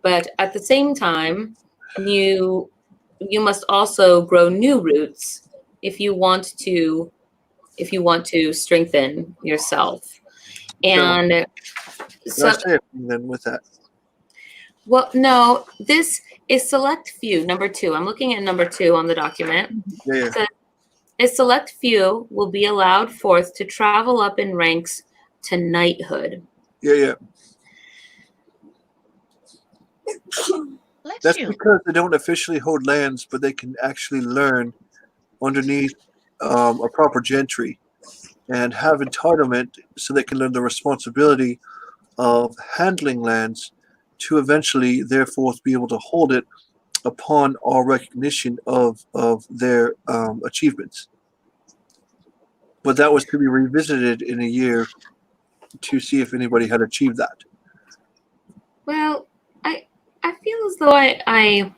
But at the same time, you must also grow new roots if you want to strengthen yourself. And so then with that. Well, no, this is select few, number 2. I'm looking at number 2 on the document. Yeah. So, a select few will be allowed forth to travel up in ranks to knighthood. Yeah. That's because they don't officially hold lands, but they can actually learn underneath a proper gentry and have entitlement, so they can learn the responsibility of handling lands to eventually, therefore, be able to hold it upon our recognition of their achievements. But that was to be revisited in a year to see if anybody had achieved that. Well, I feel as though I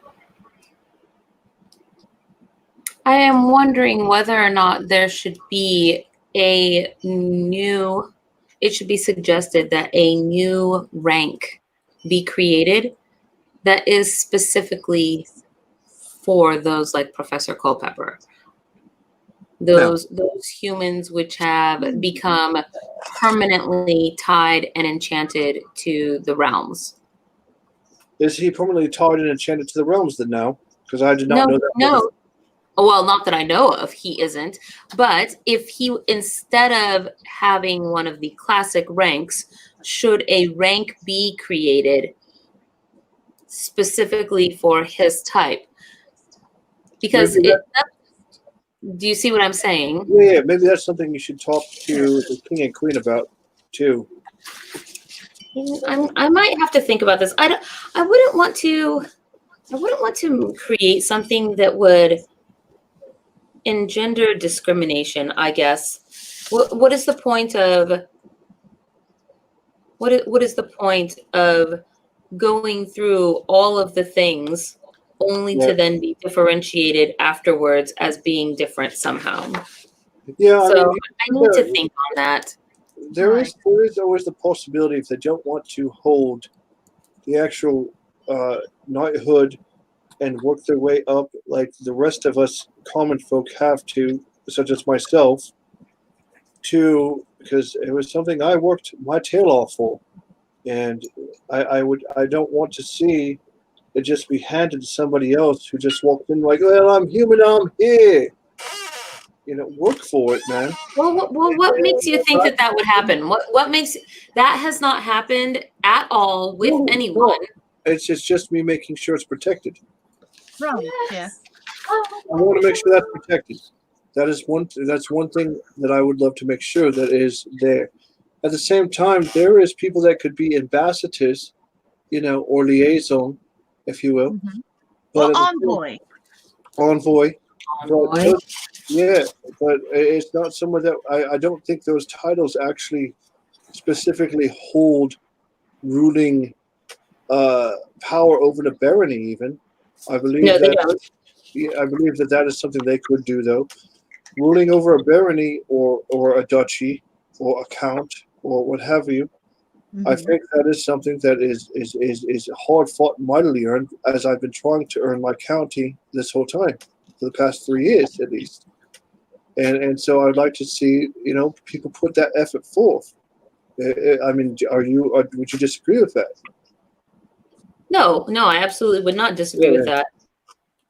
am wondering whether or not there should be it should be suggested that a new rank be created that is specifically for those like Professor Culpepper. Those humans which have become permanently tied and enchanted to the realms. Is he permanently tied and enchanted to the realms then now? Because I did not know that. No. Well, not that I know of, he isn't. But if he, instead of having one of the classic ranks, should a rank be created specifically for his type? Because do you see what I'm saying? Yeah, maybe that's something you should talk to the king and queen about too. I might have to think about this. I wouldn't want to create something that would engender discrimination, I guess. What is the point of going through all of the things only to then be differentiated afterwards as being different somehow? Yeah, so I need to think on that. There is always the possibility, if they don't want to hold the actual knighthood and work their way up like the rest of us common folk have to, such as myself, because it was something I worked my tail off for, and I don't want to see it just be handed to somebody else who just walked in like, well, I'm human, I'm here. Work for it, man. Well, what makes you think that would happen? What makes that has not happened at all with anyone? No. It's just me making sure it's protected. Right. Yeah. I want to make sure that's protected. That's one thing that I would love to make sure that is there. At the same time, there is people that could be ambassadors, or liaison, if you will. Mm-hmm. But Or envoy. Envoy. Envoy. But it's not someone that I don't think those titles actually specifically hold ruling power over the barony. Even I believe No, they that. don't. I believe that is something they could do, though. Ruling over a barony or a duchy or a count or what have you. Mm-hmm. I think that is something that is hard fought and mightily earned, as I've been trying to earn my county this whole time for the past 3 years at least. And so I'd like to see people put that effort forth. I mean, would you disagree with that? No, I absolutely would not disagree with that.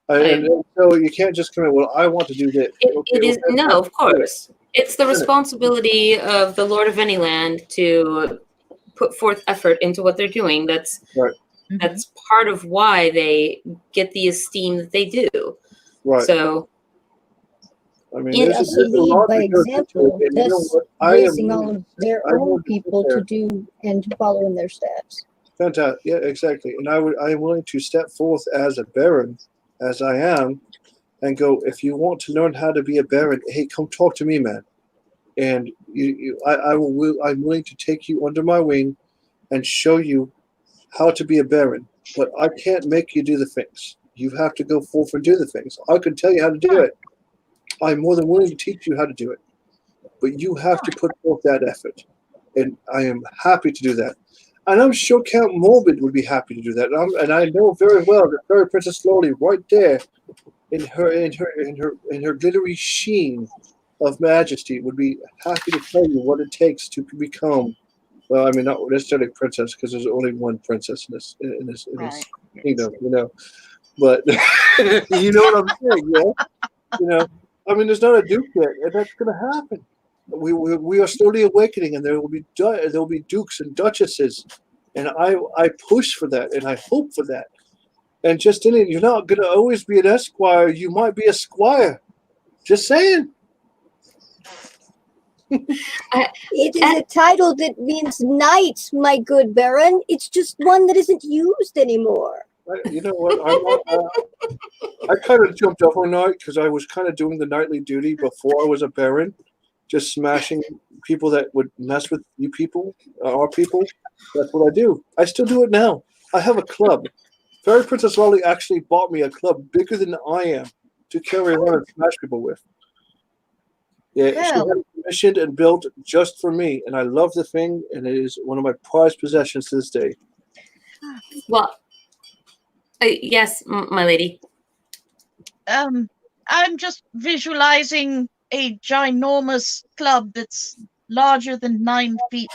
And so you can't just come in, well, I want to do this. It is no, of course. It's the responsibility of the Lord of any land to put forth effort into what they're doing. That's right. That's part of why they get the esteem that they do. Right. So I mean, there's a lot by example, thus raising all of their own people to do and to follow in their steps. Fantastic. Yeah, exactly. And I am willing to step forth as a baron, as I am, and go, if you want to learn how to be a baron, hey, come talk to me, man. And I'm willing to take you under my wing and show you how to be a baron. But I can't make you do the things. You have to go forth and do the things. I can tell you how to do it. I'm more than willing to teach you how to do it. But you have to put forth that effort. And I am happy to do that. And I'm sure Count Morbid would be happy to do that. And I know very well that Fairy Princess Lolly, right there, in her glittery sheen of majesty, would be happy to tell you what it takes to become. Well, I mean, not necessarily princess, because there's only one princess in this kingdom, But you know what I'm saying, yeah. I mean, there's not a duke yet, and that's going to happen. We are slowly awakening, and there will be dukes and duchesses, and I push for that, and I hope for that. And Justinain, you're not going to always be an esquire. You might be a squire. Just saying. It is a title that means knight, my good baron. It's just one that isn't used anymore. You know what? I kind of jumped up one night because I was kind of doing the knightly duty before I was a baron, just smashing people that would mess with you people, our people. That's what I do. I still do it now. I have a club. Fairy Princess Lolly actually bought me a club bigger than I am to carry around and smash people with. Yeah, she had it commissioned and built just for me, and I love the thing, and it is one of my prized possessions to this day. Well, yes, my lady. I'm just visualizing a ginormous club that's larger than 9 feet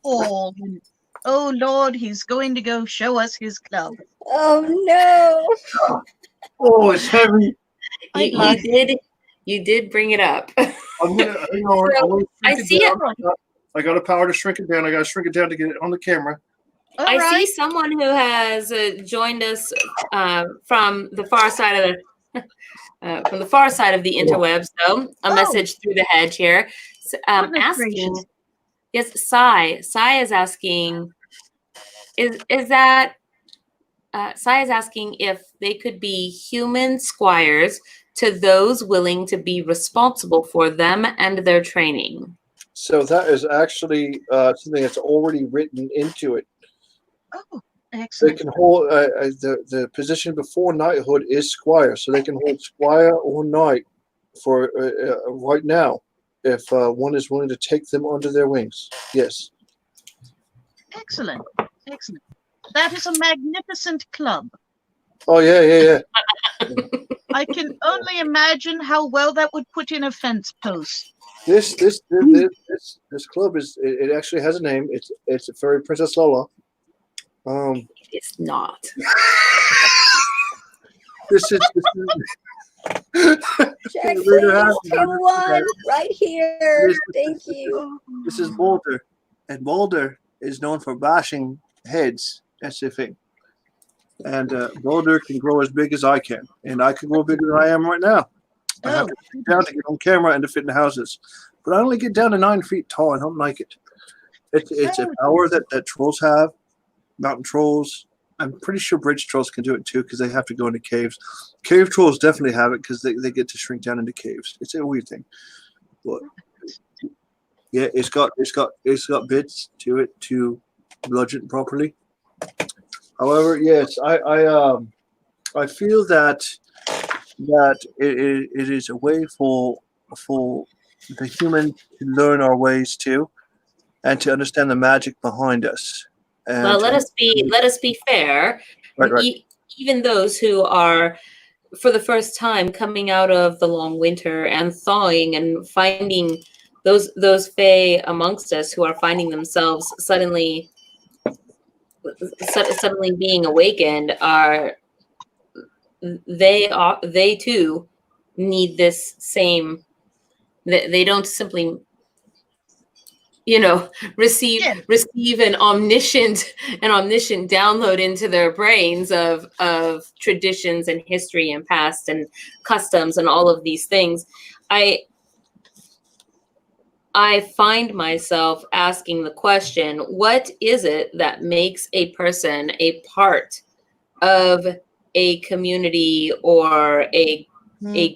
tall. And, oh Lord, he's going to go show us his club. Oh no! Oh, it's heavy. You did bring it up. I'm gonna I see it. I got a power to shrink it down. I got to shrink it down to get it on the camera. I see someone who has joined us from the far side of the interwebs. So a message through the hedge here, asking. Yes, Sai is asking. Sai is asking if they could be human squires to those willing to be responsible for them and their training. So that is actually something that's already written into it. Oh, excellent. They can hold the position before knighthood is squire, so they can hold squire or knight for right now if one is willing to take them under their wings. Yes. Excellent. That is a magnificent club. Oh yeah. I can only imagine how well that would put in a fence post. This club it actually has a name. It's Fairy Princess Lola. It's not. This is Check, Later please. happens. 2-1, right here. This- Thank you. this is Boulder, and Boulder is known for bashing heads. That's the thing. And Boulder can grow as big as I can, and I can grow bigger than I am right now. I have to get down to get on camera and to fit in houses, but I only get down to 9 feet tall. I don't like it. It's a power that trolls have, mountain trolls. I'm pretty sure bridge trolls can do it too because they have to go into caves. Cave trolls definitely have it because they get to shrink down into caves. It's a weird thing, but yeah, it's got bits to it to bludgeon properly. However, yes, I feel that it is a way for the human to learn our ways too, and to understand the magic behind us. And Well, let us be fair. Right. Even those who are, for the first time, coming out of the long winter and thawing and finding those fae amongst us who are finding themselves suddenly being awakened, they too need this same. They don't simply, receive an omniscient download into their brains of traditions and history and past and customs and all of these things. I find myself asking the question, what is it that makes a person a part of a community or a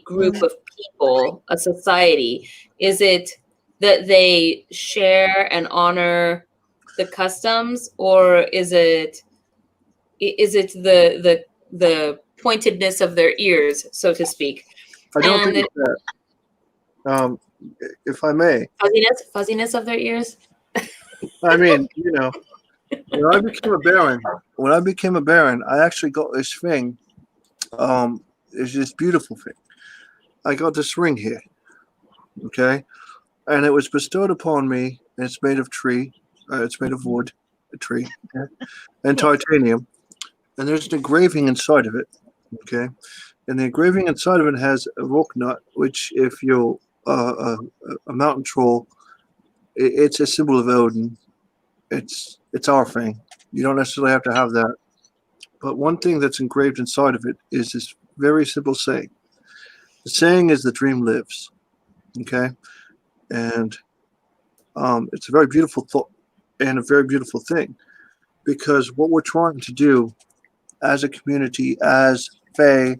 group of people, a society? Is it that they share and honor the customs, or is it the pointedness of their ears, so to speak? I don't think that. If I may, fuzziness of their ears. I mean, when I became a baron, I actually got this thing. It's this beautiful thing. I got this ring here, okay, and it was bestowed upon me. And it's made of tree. It's made of wood, a tree, okay? And titanium. And there's an engraving inside of it, okay. And the engraving inside of it has a rock nut, which, if you're a mountain troll, it's a symbol of Odin. It's our thing. You don't necessarily have to have that. But one thing that's engraved inside of it is this very simple saying. The saying is, "The dream lives." Okay, and it's a very beautiful thought and a very beautiful thing, because what we're trying to do as a community, as Fae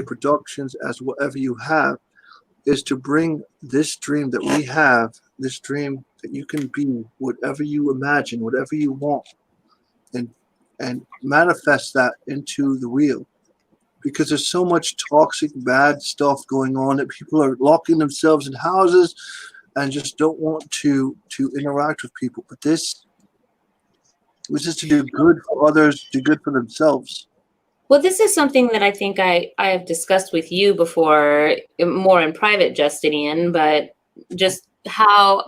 Productions, as whatever you have, is to bring this dream that we have, this dream that you can be whatever you imagine, whatever you want, and manifest that into the real. Because there's so much toxic, bad stuff going on that people are locking themselves in houses and just don't want to interact with people. But this is to do good for others, do good for themselves. Well, this is something that I think I have discussed with you before, more in private, Justinian, but just how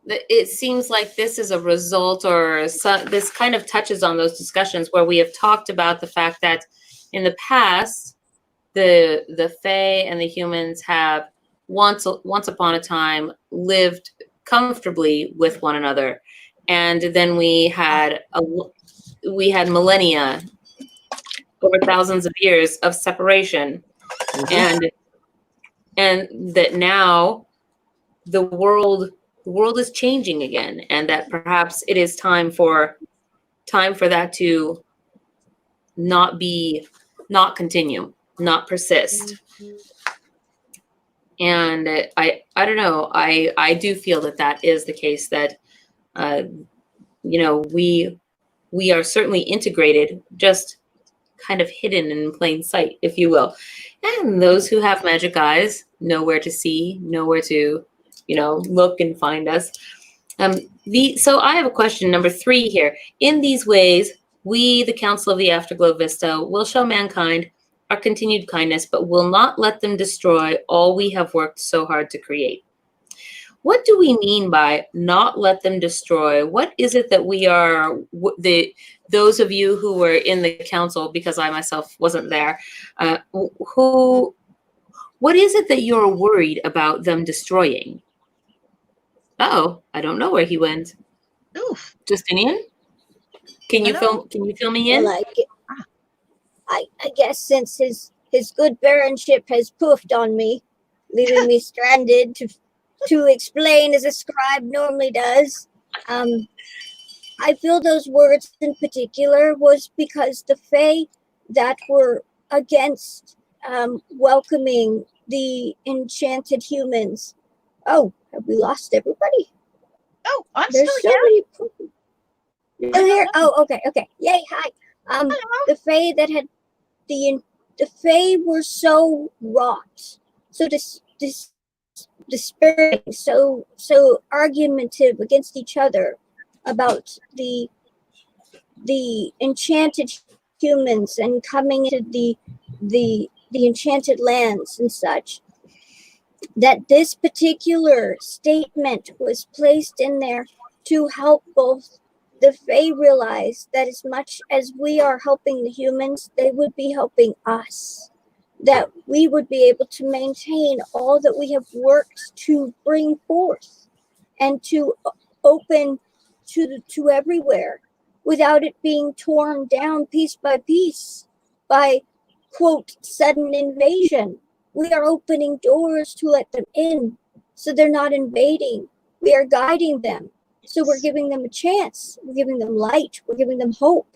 it seems like this is a result, or this kind of touches on those discussions where we have talked about the fact that in the past, the Fae and the humans have once upon a time lived comfortably with one another, and then we had millennia, over thousands of years of separation, and that now the world is changing again, and that perhaps it is time for that to not continue, not persist. And I don't know, I do feel that is the case, that we are certainly integrated, just kind of hidden in plain sight, if you will. And those who have magic eyes know where to see, know where to, look and find us. So I have a question, number 3 here. In these ways, we, the Council of the Afterglow Vista, will show mankind our continued kindness, but will not let them destroy all we have worked so hard to create. What do we mean by not let them destroy? What is it that we are, those of you who were in the council, because I myself wasn't there, what is it that you're worried about them destroying? Oh, I don't know where he went. Oof. Justinian? Can you Hello? fill me in? Well, I guess since his good baronship has poofed on me, leaving me stranded to explain as a scribe normally does. I feel those words in particular was because the Fae that were against welcoming the enchanted humans. Oh, have we lost everybody? Oh, I'm There's still so here. many people. Still here? Oh, okay. Yay, hi. Hello. The Fae that had the Fae were so wrought, so despairing, so argumentative against each other about the enchanted humans and coming into the enchanted lands and such, that this particular statement was placed in there to help both the Fae realize that as much as we are helping the humans, they would be helping us. That we would be able to maintain all that we have worked to bring forth and to open to everywhere without it being torn down piece by piece by, quote, sudden invasion. We are opening doors to let them in so they're not invading. We are guiding them. So we're giving them a chance. We're giving them light. We're giving them hope.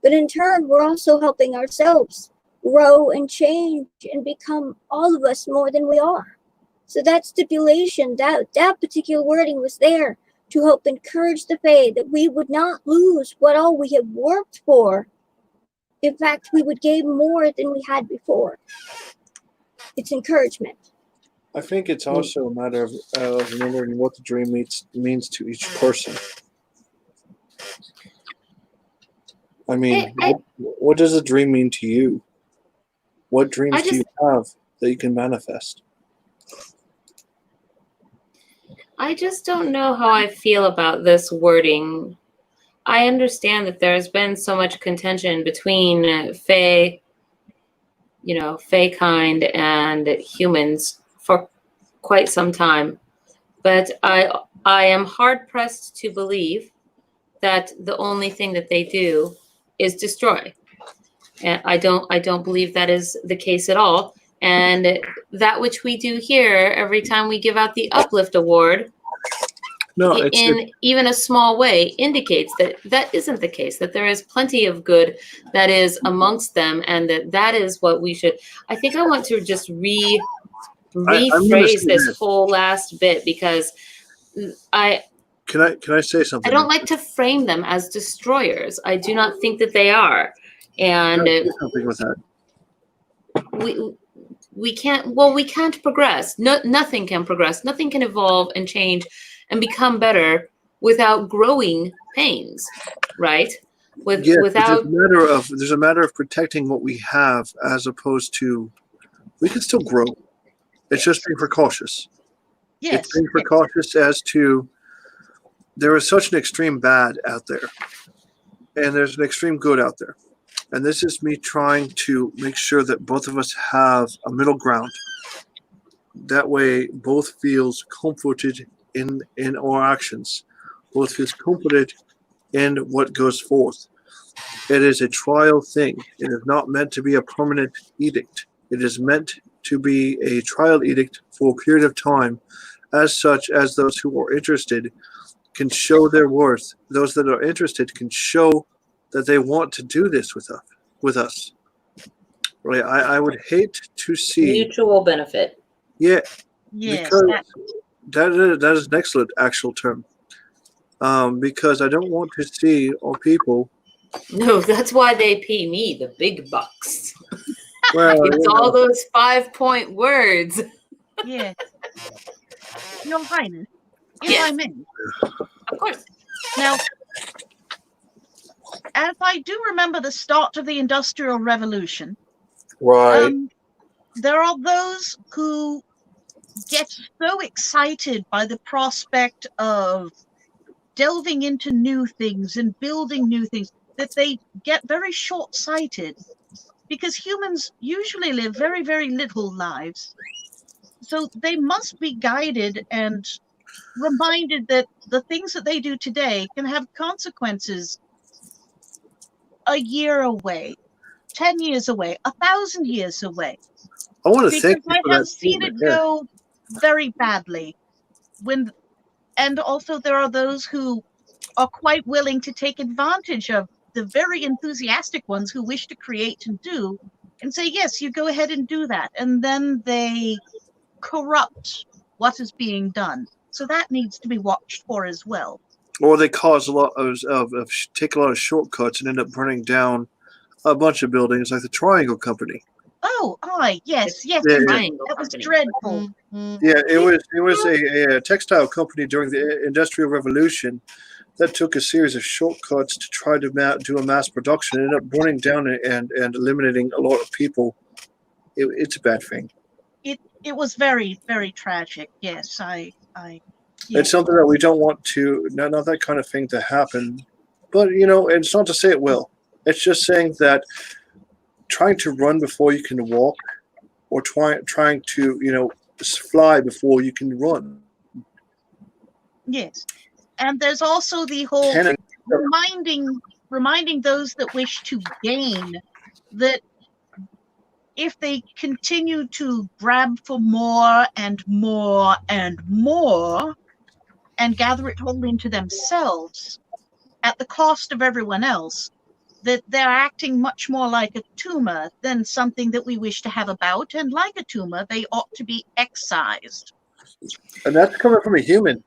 But in turn, we're also helping ourselves grow and change and become all of us more than we are. So that stipulation, that particular wording was there to help encourage the Fae that we would not lose what all we have worked for. In fact, we would gain more than we had before. It's encouragement. I think it's also a matter of remembering what the dream means to each person. I mean, what does a dream mean to you? What dreams do you have that you can manifest? I just don't know how I feel about this wording. I understand that there's been so much contention between Fae, Fae kind and humans for quite some time. But I am hard pressed to believe that the only thing that they do is destroy. And I don't believe that is the case at all. And that which we do here every time we give out the Uplift Award, in even a small way, indicates that that isn't the case, that there is plenty of good that is amongst them, and that is what we should. I think I want to just rephrase this whole last bit, because Can I say something? I don't like to frame them as destroyers. I do not think that they are. And something with that. We can't progress. Nothing can progress. Nothing can evolve and change and become better without growing pains, right? Without there's a matter of protecting what we have, as opposed to we can still grow. It's just being precautious. Yes. It's being precautious as to there is such an extreme bad out there, and there's an extreme good out there. And this is me trying to make sure that both of us have a middle ground. That way, both feels comforted in our actions. Both feels comforted in what goes forth. It is a trial thing. It is not meant to be a permanent edict. It is meant to be a trial edict for a period of time, as such as those who are interested can show their worth. Those that are interested can show that they want to do this with us. Right? I would hate to see mutual benefit. Yeah. Yes. Because that is an excellent actual term. Because I don't want to see our people. No, that's why they pay me the big bucks. Well, it's all those 5-point words. Yes. Your Highness, if I may. Of course. Now, as I do remember the start of the Industrial Revolution, right. There are those who get so excited by the prospect of delving into new things and building new things that they get very short-sighted, because humans usually live very, very little lives. So they must be guided and reminded that the things that they do today can have consequences a year away, 10 years away, 1,000 years away. I want to Because thank you I for have that seen it statement. Yeah. go very badly. And also there are those who are quite willing to take advantage of the very enthusiastic ones who wish to create and do, and say, yes, you go ahead and do that. And then they corrupt what is being done. So that needs to be watched for as well. Or they cause a lot of take a lot of shortcuts and end up burning down a bunch of buildings, like the Triangle Company. Oh, yes, Yeah, Triangle that was Company. dreadful. Yeah, it was a textile company during the Industrial Revolution that took a series of shortcuts to try to do a mass production and ended up burning down and eliminating a lot of people. It's a bad thing. It was very, very tragic. Yes, I It's something that we don't want to, not that kind of thing to happen. But, it's not to say it will. It's just saying that trying to run before you can walk, or trying to, fly before you can run. Yes. And there's also the whole reminding those that wish to gain that if they continue to grab for more and more and more and gather it all into themselves at the cost of everyone else, that they're acting much more like a tumor than something that we wish to have about. And like a tumor, they ought to be excised. And that's coming from a human.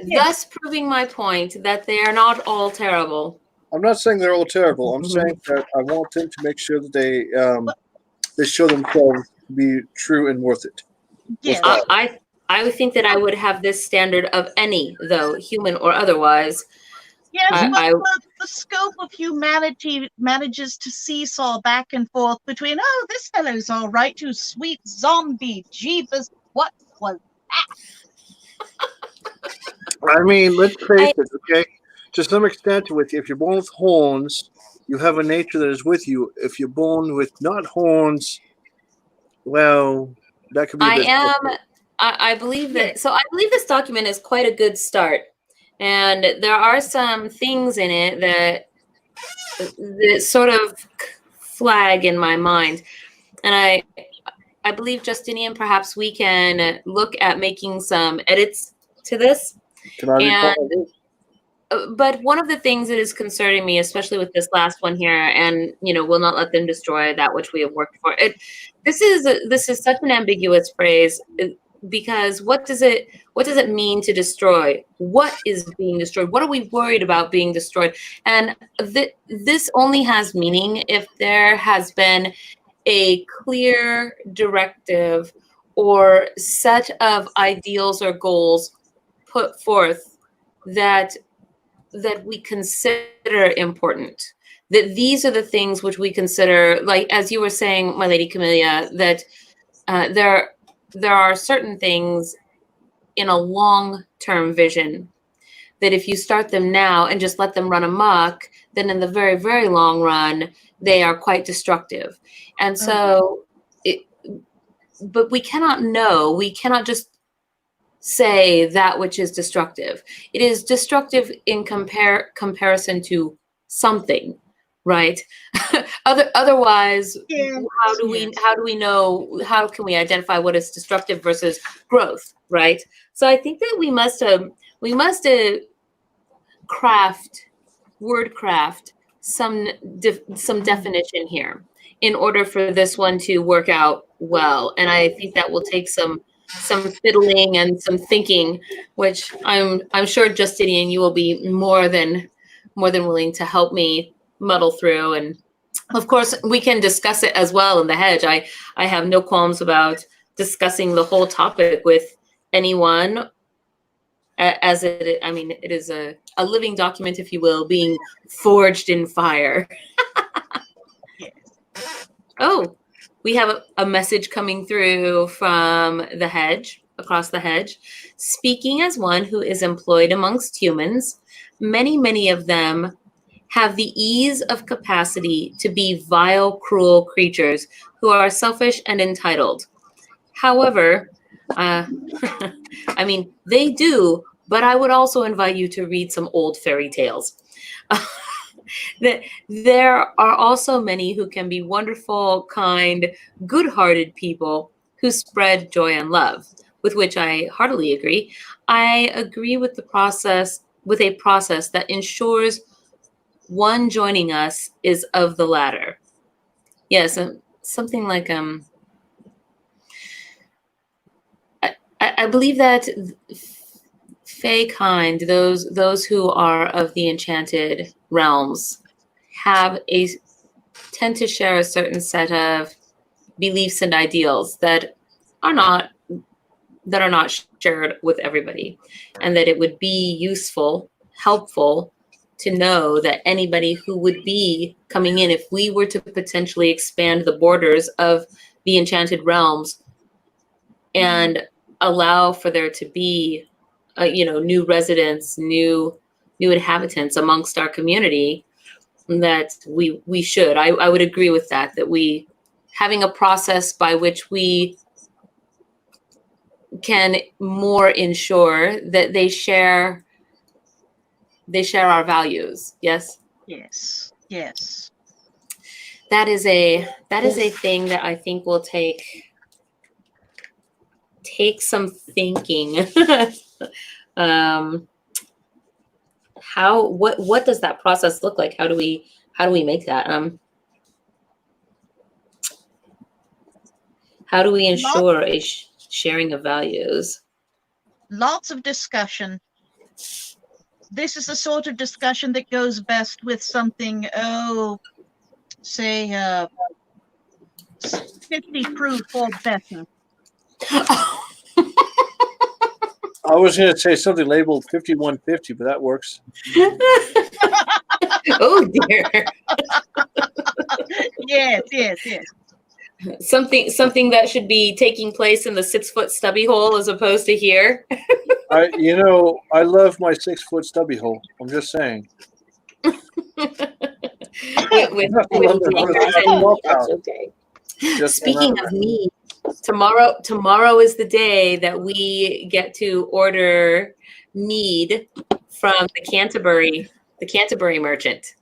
Thus proving my point that they are not all terrible. I'm not saying they're all terrible. I'm saying that I want them to make sure that they show themselves to be true and worth it. Yes. I would think that I would have this standard of any, though, human or otherwise. Yes, the scope of humanity manages to seesaw back and forth between, oh, this fellow's all right, you sweet zombie, jeebus, what was that? I mean, let's face it, okay? To some extent, if you're born with horns, you have a nature that is with you. If you're born with not horns, well, that could be a bit I believe that. So I believe this document is quite a good start, and there are some things in it that sort of flag in my mind, and I believe, Justinian, perhaps we can look at making some edits to this. Can I recall this? But one of the things that is concerning me, especially with this last one here, and will not let them destroy that which we have worked for. This is such an ambiguous phrase, because what does it mean to destroy? What is being destroyed? What are we worried about being destroyed? And this only has meaning if there has been a clear directive or set of ideals or goals put forth that we consider important, that these are the things which we consider, like, as you were saying, my lady Camellia, that there are certain things in a long-term vision that if you start them now and just let them run amok, then in the very, very long run, they are quite destructive. And so, but we cannot know, we cannot just say that which is destructive. It is destructive in comparison to something, right? Otherwise, how do we know? How can we identify what is destructive versus growth, right? So I think that we must wordcraft some definition here in order for this one to work out well, and I think that will take some fiddling and some thinking, which I'm sure, Justinian, you will be more than willing to help me muddle through. And of course, we can discuss it as well in the Hedge. I have no qualms about discussing the whole topic with anyone, as it is a living document, if you will, being forged in fire. Oh, we have a message coming through from the Hedge, across the Hedge. Speaking as one who is employed amongst humans, many of them have the ease of capacity to be vile, cruel creatures who are selfish and entitled. However, I mean, they do, but I would also invite you to read some old fairy tales. There are also many who can be wonderful, kind, good-hearted people who spread joy and love, with which I heartily agree. I agree with a process that ensures one joining us is of the latter. Yes, something like I believe that Fae kind, those who are of the enchanted realms, tend to share a certain set of beliefs and ideals that are not shared with everybody, and that it would be useful, helpful to know that anybody who would be coming in, if we were to potentially expand the borders of the enchanted realms and allow for there to be new residents, new inhabitants amongst our community, that we should. I would agree with that we having a process by which we can more ensure that they share our values. Yes. That is a thing that I think will take some thinking. What does that process look like? How do we make that? How do we ensure a sharing of values? Lots of discussion. This is the sort of discussion that goes best with something, say 50 proof or better. I was going to say something labeled 5150, but that works. Oh dear. Yes. Something that should be taking place in the 6-foot stubby hole as opposed to here. I love my 6-foot stubby hole. I'm just saying. Speaking of mead, tomorrow is the day that we get to order mead from the Canterbury merchant,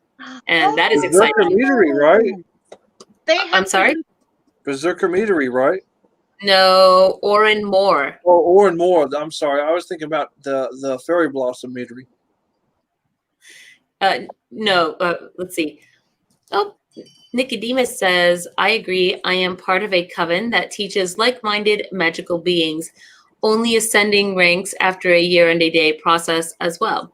and that is exciting. Meadery, right? I'm sorry. Berserker Meadery, right? No, Oran Moore. Oh, Oran Moore. I'm sorry. I was thinking about the Fairy Blossom Meadery. No, let's see. Oh, Nicodemus says, I agree. I am part of a coven that teaches like-minded magical beings, only ascending ranks after a year and a day process as well.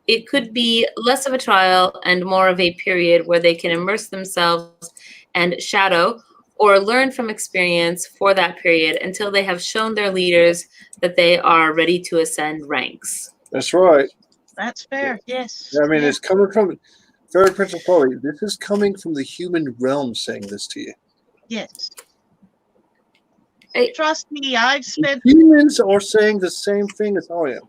It could be less of a trial and more of a period where they can immerse themselves and shadow or learn from experience for that period until they have shown their leaders that they are ready to ascend ranks. That's right. That's fair, yes. I mean, It's coming from Fairy Princess Polly. This is coming from the human realm saying this to you. Yes. Trust me, I've spent... Humans are saying the same thing as I am.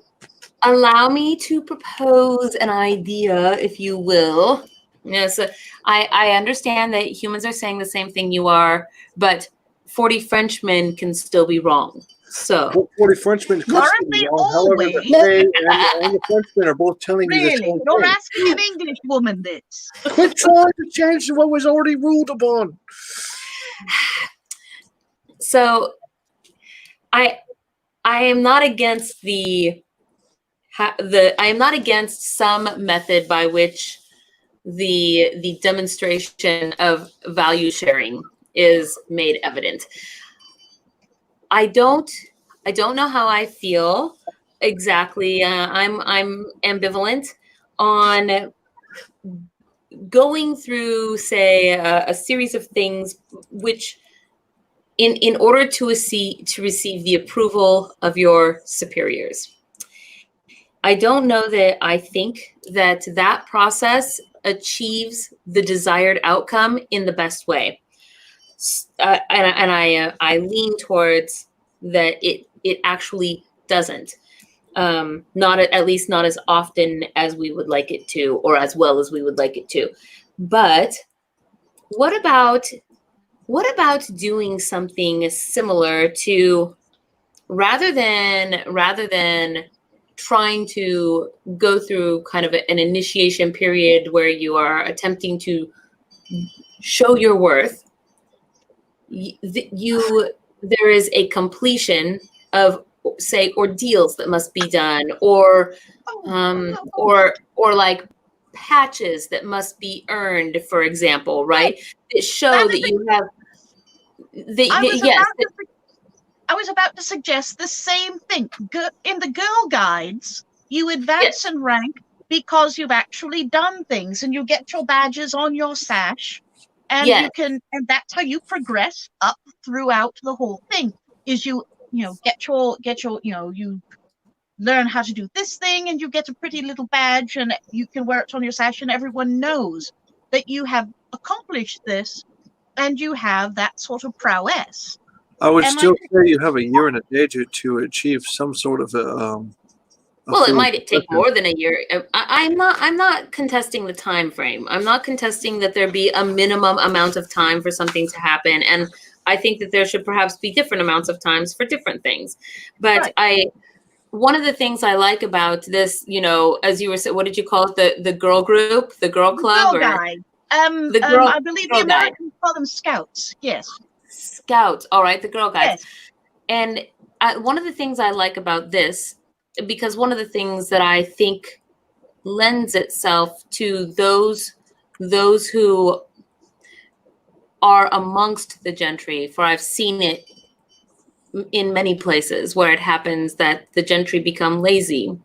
Allow me to propose an idea, if you will. Yes, I understand that humans are saying the same thing you are, but 40 Frenchmen can still be wrong. So 40 Frenchmen aren't they always? However, the Fae and the Frenchmen are both telling you the same thing. You're asking an English woman this. Quit trying to change what was already ruled upon. So I am not against I am not against some method by which the demonstration of value sharing is made evident. I don't know how I feel exactly. I'm ambivalent on going through, say, a series of things which, in order to receive the approval of your superiors. I don't know that I think that process achieves the desired outcome in the best way. I lean towards that it actually doesn't. Not at least not as often as we would like it to, or as well as we would like it to. But what about doing something similar to, rather than trying to go through kind of an initiation period where you are attempting to show your worth, there is a completion of, say, ordeals that must be done, or like patches that must be earned, for example, right? That show that you have. I was about to suggest the same thing. In the Girl Guides, you advance in rank because you've actually done things, and you get your badges on your sash, and and that's how you progress up throughout the whole thing. Is you get your you learn how to do this thing, and you get a pretty little badge, and you can wear it on your sash, and everyone knows that you have accomplished this, and you have that sort of prowess. I would still say you have a year and a day to achieve some sort of well, it might take more than a year. I'm not contesting the time frame. I'm not contesting that there be a minimum amount of time for something to happen, and I think that there should perhaps be different amounts of times for different things. But one of the things I like about this, as you were saying, what did you call it? The girl group, the girl club, Girl Guide. I believe the Americans call them Scouts. Yes. Scouts. All right, the Girl Guides. Yes. And one of the things I like about this, because one of the things that I think lends itself to those who are amongst the gentry, for I've seen it in many places where it happens that the gentry become lazy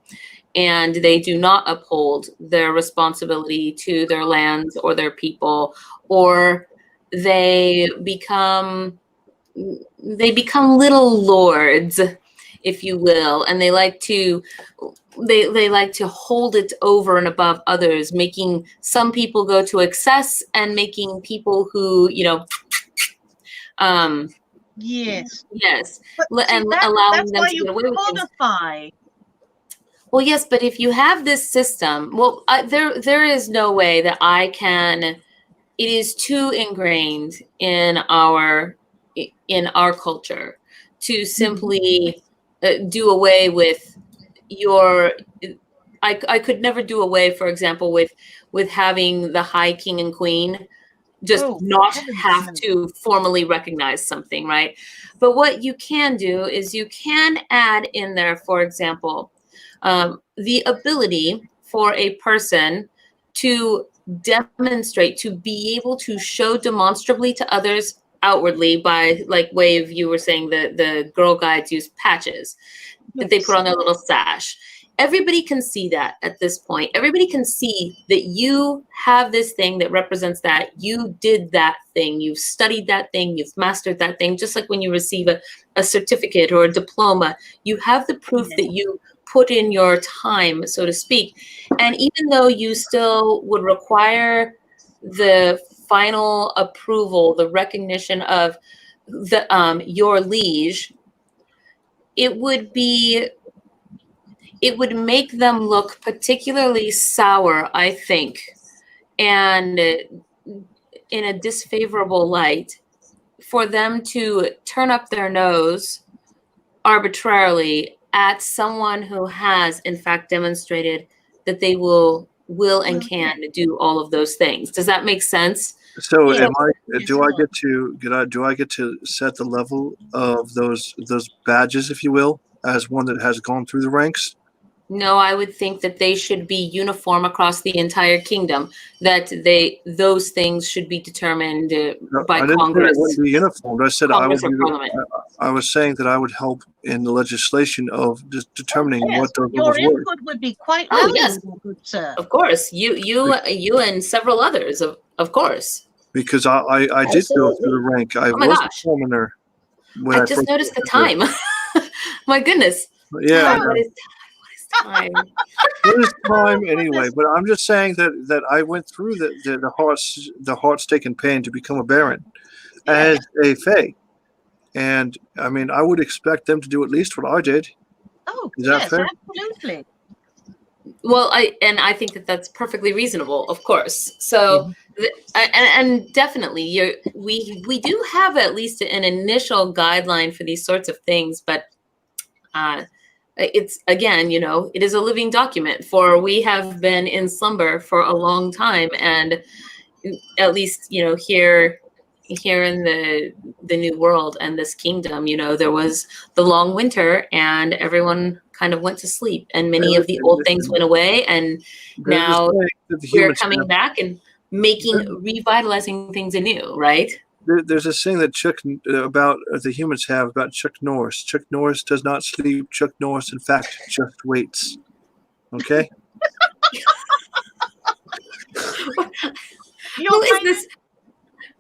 and they do not uphold their responsibility to their lands or their people, or they become little lords, if you will, and they like to hold it over and above others, making some people go to excess and making people who yes, and allowing them to get away with things. Well, yes, but if you have this system, there is no way that I can. It is too ingrained in our culture to simply do away with your. I could never do away, for example, with having the High King and Queen just not have to formally recognize something, right? But what you can do is you can add in there, for example, the ability for a person to demonstrate, to be able to show demonstrably to others outwardly by, like, way of, you were saying, the Girl Guides use patches that they put on their little sash. Everybody can see that at this point. Everybody can see that you have this thing that represents that. You did that thing. You've studied that thing. You've mastered that thing. Just like when you receive a certificate or a diploma, you have the proof that you put in your time, so to speak. And even though you still would require the final approval, the recognition of your liege, it would make them look particularly sour, I think, and in a disfavorable light for them to turn up their nose arbitrarily at someone who has, in fact, demonstrated that they will and can do all of those things. Does that make sense? So, do I get to set the level of those badges, if you will, as one that has gone through the ranks? No, I would think that they should be uniform across the entire kingdom. That those things should be determined by Congress. I didn't say it wouldn't be uniformed. I said Congress I was saying that I would help in the legislation of determining what those your levels input were. would be quite valuable, good sir. Of course, you and several others, of course. Because I did go through the rank. I was a commoner. I just noticed the time. My goodness. Yeah. What is time? What is time anyway? But I'm just saying that I went through the heart's taken pain to become a baron. as a fae. And I mean, I would expect them to do at least what I did. Oh, Is that yes, fair? absolutely. Well, I think that that's perfectly reasonable, of course. So, and definitely, we do have at least an initial guideline for these sorts of things, but it's again, it is a living document. For we have been in slumber for a long time, and at least here in the new world and this kingdom, there was the long winter and everyone kind of went to sleep and many of the old things went away, and now we're coming back and revitalizing things anew, right? There's a saying that about the humans have about Chuck Norris. Chuck Norris does not sleep. Chuck Norris, in fact, just waits. Okay?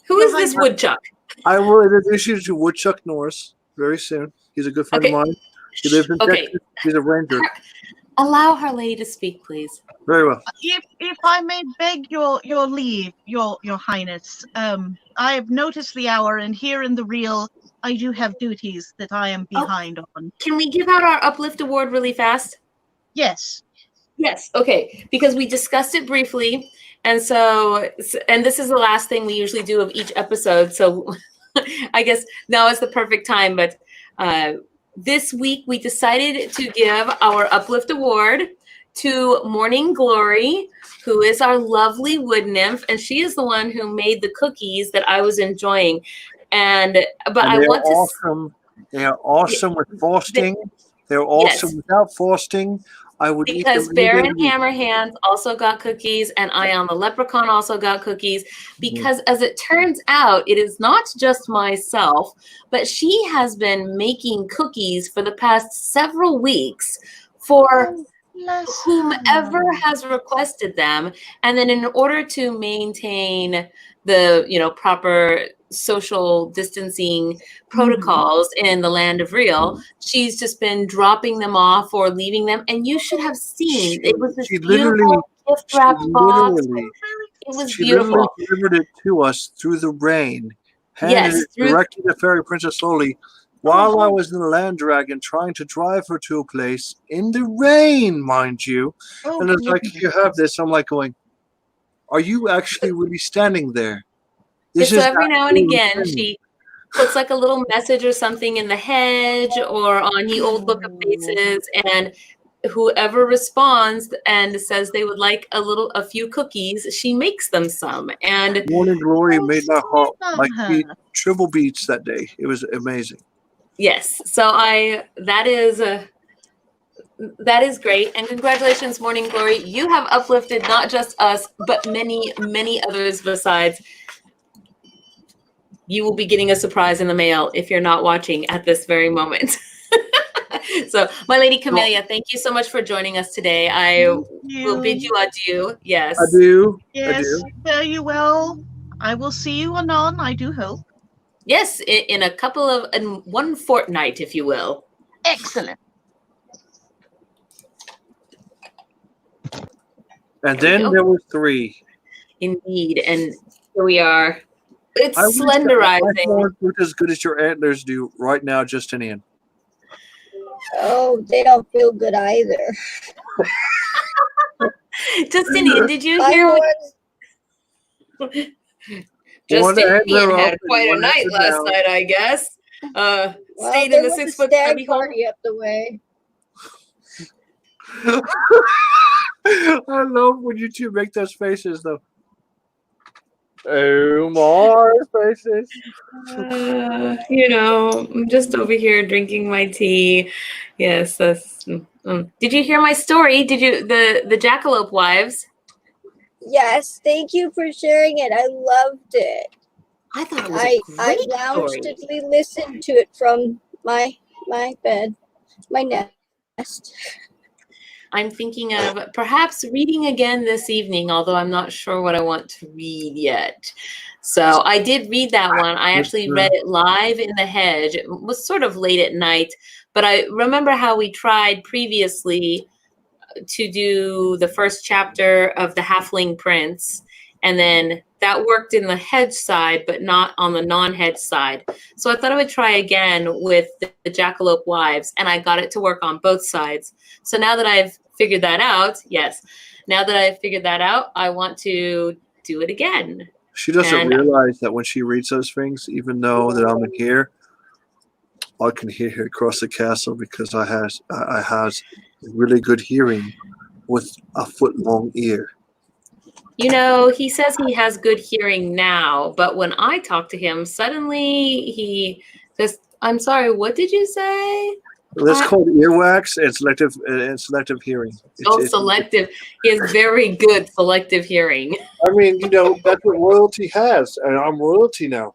Who is this woodchuck? I will introduce you to Woodchuck Norris very soon. He's a good friend of mine. He lives in Texas. He's a ranger. Allow Her Lady to speak, please. Very well. If I may beg your leave, your Highness, I have noticed the hour, and here in the reel, I do have duties that I am behind on. Can we give out our Uplift Award really fast? Yes. Yes. Okay. Because we discussed it briefly. And this is the last thing we usually do of each episode. So I guess now is the perfect time. But this week we decided to give our Uplift Award to Morning Glory, who is our lovely wood nymph. And she is the one who made the cookies that I was enjoying. I want to. Awesome. They are awesome with frosting. They're awesome without frosting. Because Baron Hammerhands also got cookies, and Ion the Leprechaun also got cookies. Because as it turns out, it is not just myself, but she has been making cookies for the past several weeks for whomever has requested them. And then in order to maintain the proper social distancing protocols in the land of real, she's just been dropping them off or leaving them, and you should have seen it was this beautiful gift wrapped box. It was beautiful. She delivered it to us through the rain, handed it directly to Fairy Princess slowly, while I was in the Land Dragon trying to drive her to a place in the rain, mind you. And it's like, you have this. I'm like going, are you actually really standing there? So every now and again, she puts like a little message or something in the hedge or on Ye Old Book of Faces, and whoever responds and says they would like a few cookies, she makes them some. And Morning Glory made my heart beat triple beats that day. It was amazing. Yes, so that is great, and congratulations, Morning Glory. You have uplifted not just us, but many, many others besides. You will be getting a surprise in the mail if you're not watching at this very moment. So, my Lady Camellia, thank you so much for joining us today. I will bid you adieu. Yes. Adieu. Yes, Adieu. fare you well. I will see you anon, I do hope. Yes, in one fortnight, if you will. Excellent. And then there were 3. Indeed, and here we are. It's My slenderizing. horns look as good as your antlers do right now, Justinian. Oh, they don't feel good either. Justinian, did you My hear horns- Justinian had quite a night last night, I guess. Stayed in the 6 foot cubby hole. party up the way. I love when you two make those faces, though. Oh, more faces. I'm just over here drinking my tea. Yes, that's. Did you hear my story? Did you the Jackalope Wives? Yes, thank you for sharing it. I loved it. I thought it was a I great story. loungedly listened to it from my bed, my nest. I'm thinking of perhaps reading again this evening, although I'm not sure what I want to read yet. So I did read that one. I actually read it live in the hedge. It was sort of late at night, but I remember how we tried previously to do the first chapter of The Halfling Prince and then that worked in the hedge side, but not on the non-hedge side. So I thought I would try again with the Jackalope Wives, and I got it to work on both sides. So now that I've figured that out, I want to do it again. She doesn't realize that when she reads those things, even though that I'm in here, I can hear her across the castle because I has really good hearing with a foot-long ear. You know, he says he has good hearing now, but when I talk to him, suddenly he says, "I'm sorry, what did you say?" That's called earwax and selective hearing. Selective. He has very good selective hearing. I mean, you know, that's what royalty has, and I'm royalty now,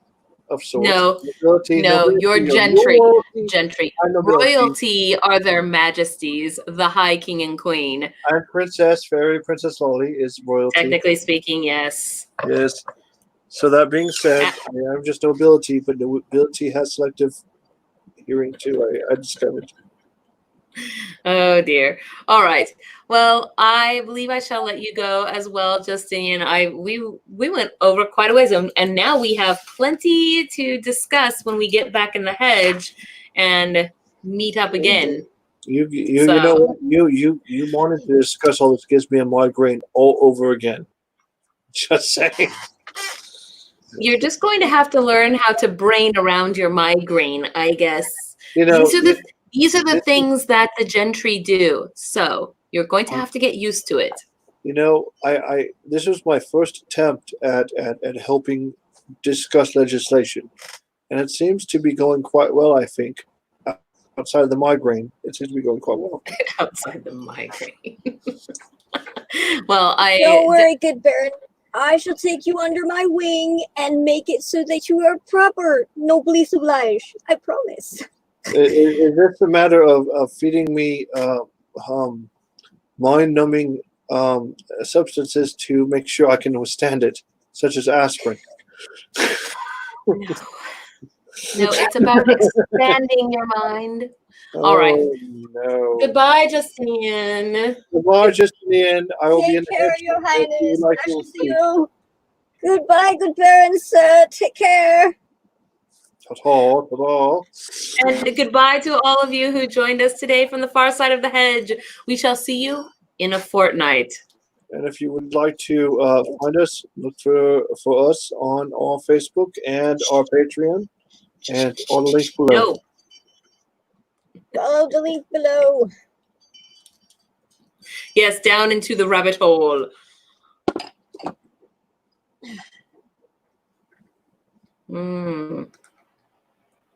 of sorts. No, royalty, you're gentry. Gentry. Royalty are their majesties, the High King and Queen. And Fairy Princess Lolly is royalty. Technically speaking, yes. Yes. So that being said, I'm just nobility, but nobility has selective hearing too. I discovered. Oh dear. All right. Well, I believe I shall let you go as well, Justinian. We went over quite a ways, and now we have plenty to discuss when we get back in the hedge and meet up again. You know what? You wanted to discuss all this gives me a migraine all over again. Just saying. You're just going to have to learn how to brain around your migraine, I guess. You know, these are the things that the gentry do. So you're going to have to get used to it. You know, I this was my first attempt at helping discuss legislation, and it seems to be going quite well. I think outside of the migraine, it seems to be going quite well. Outside the migraine. Well, Don't worry, good Baron. I shall take you under my wing and make it so that you are proper noblesse oblige. I promise. Is this a matter of feeding me mind-numbing substances to make sure I can withstand it, such as aspirin? No, it's about expanding your mind. All right. No. Goodbye, Justinian. Goodbye, Justinian. I will be in Take care, Your Highness. like I shall see you. Goodbye, good Baron, sir. Take care. Ta-ta. And goodbye to all of you who joined us today from the far side of the hedge. We shall see you in a fortnight. And if you would like to find us, look for us on our Facebook and our Patreon and on the link below. No. Follow the link below. Yes, down into the rabbit hole. Mm.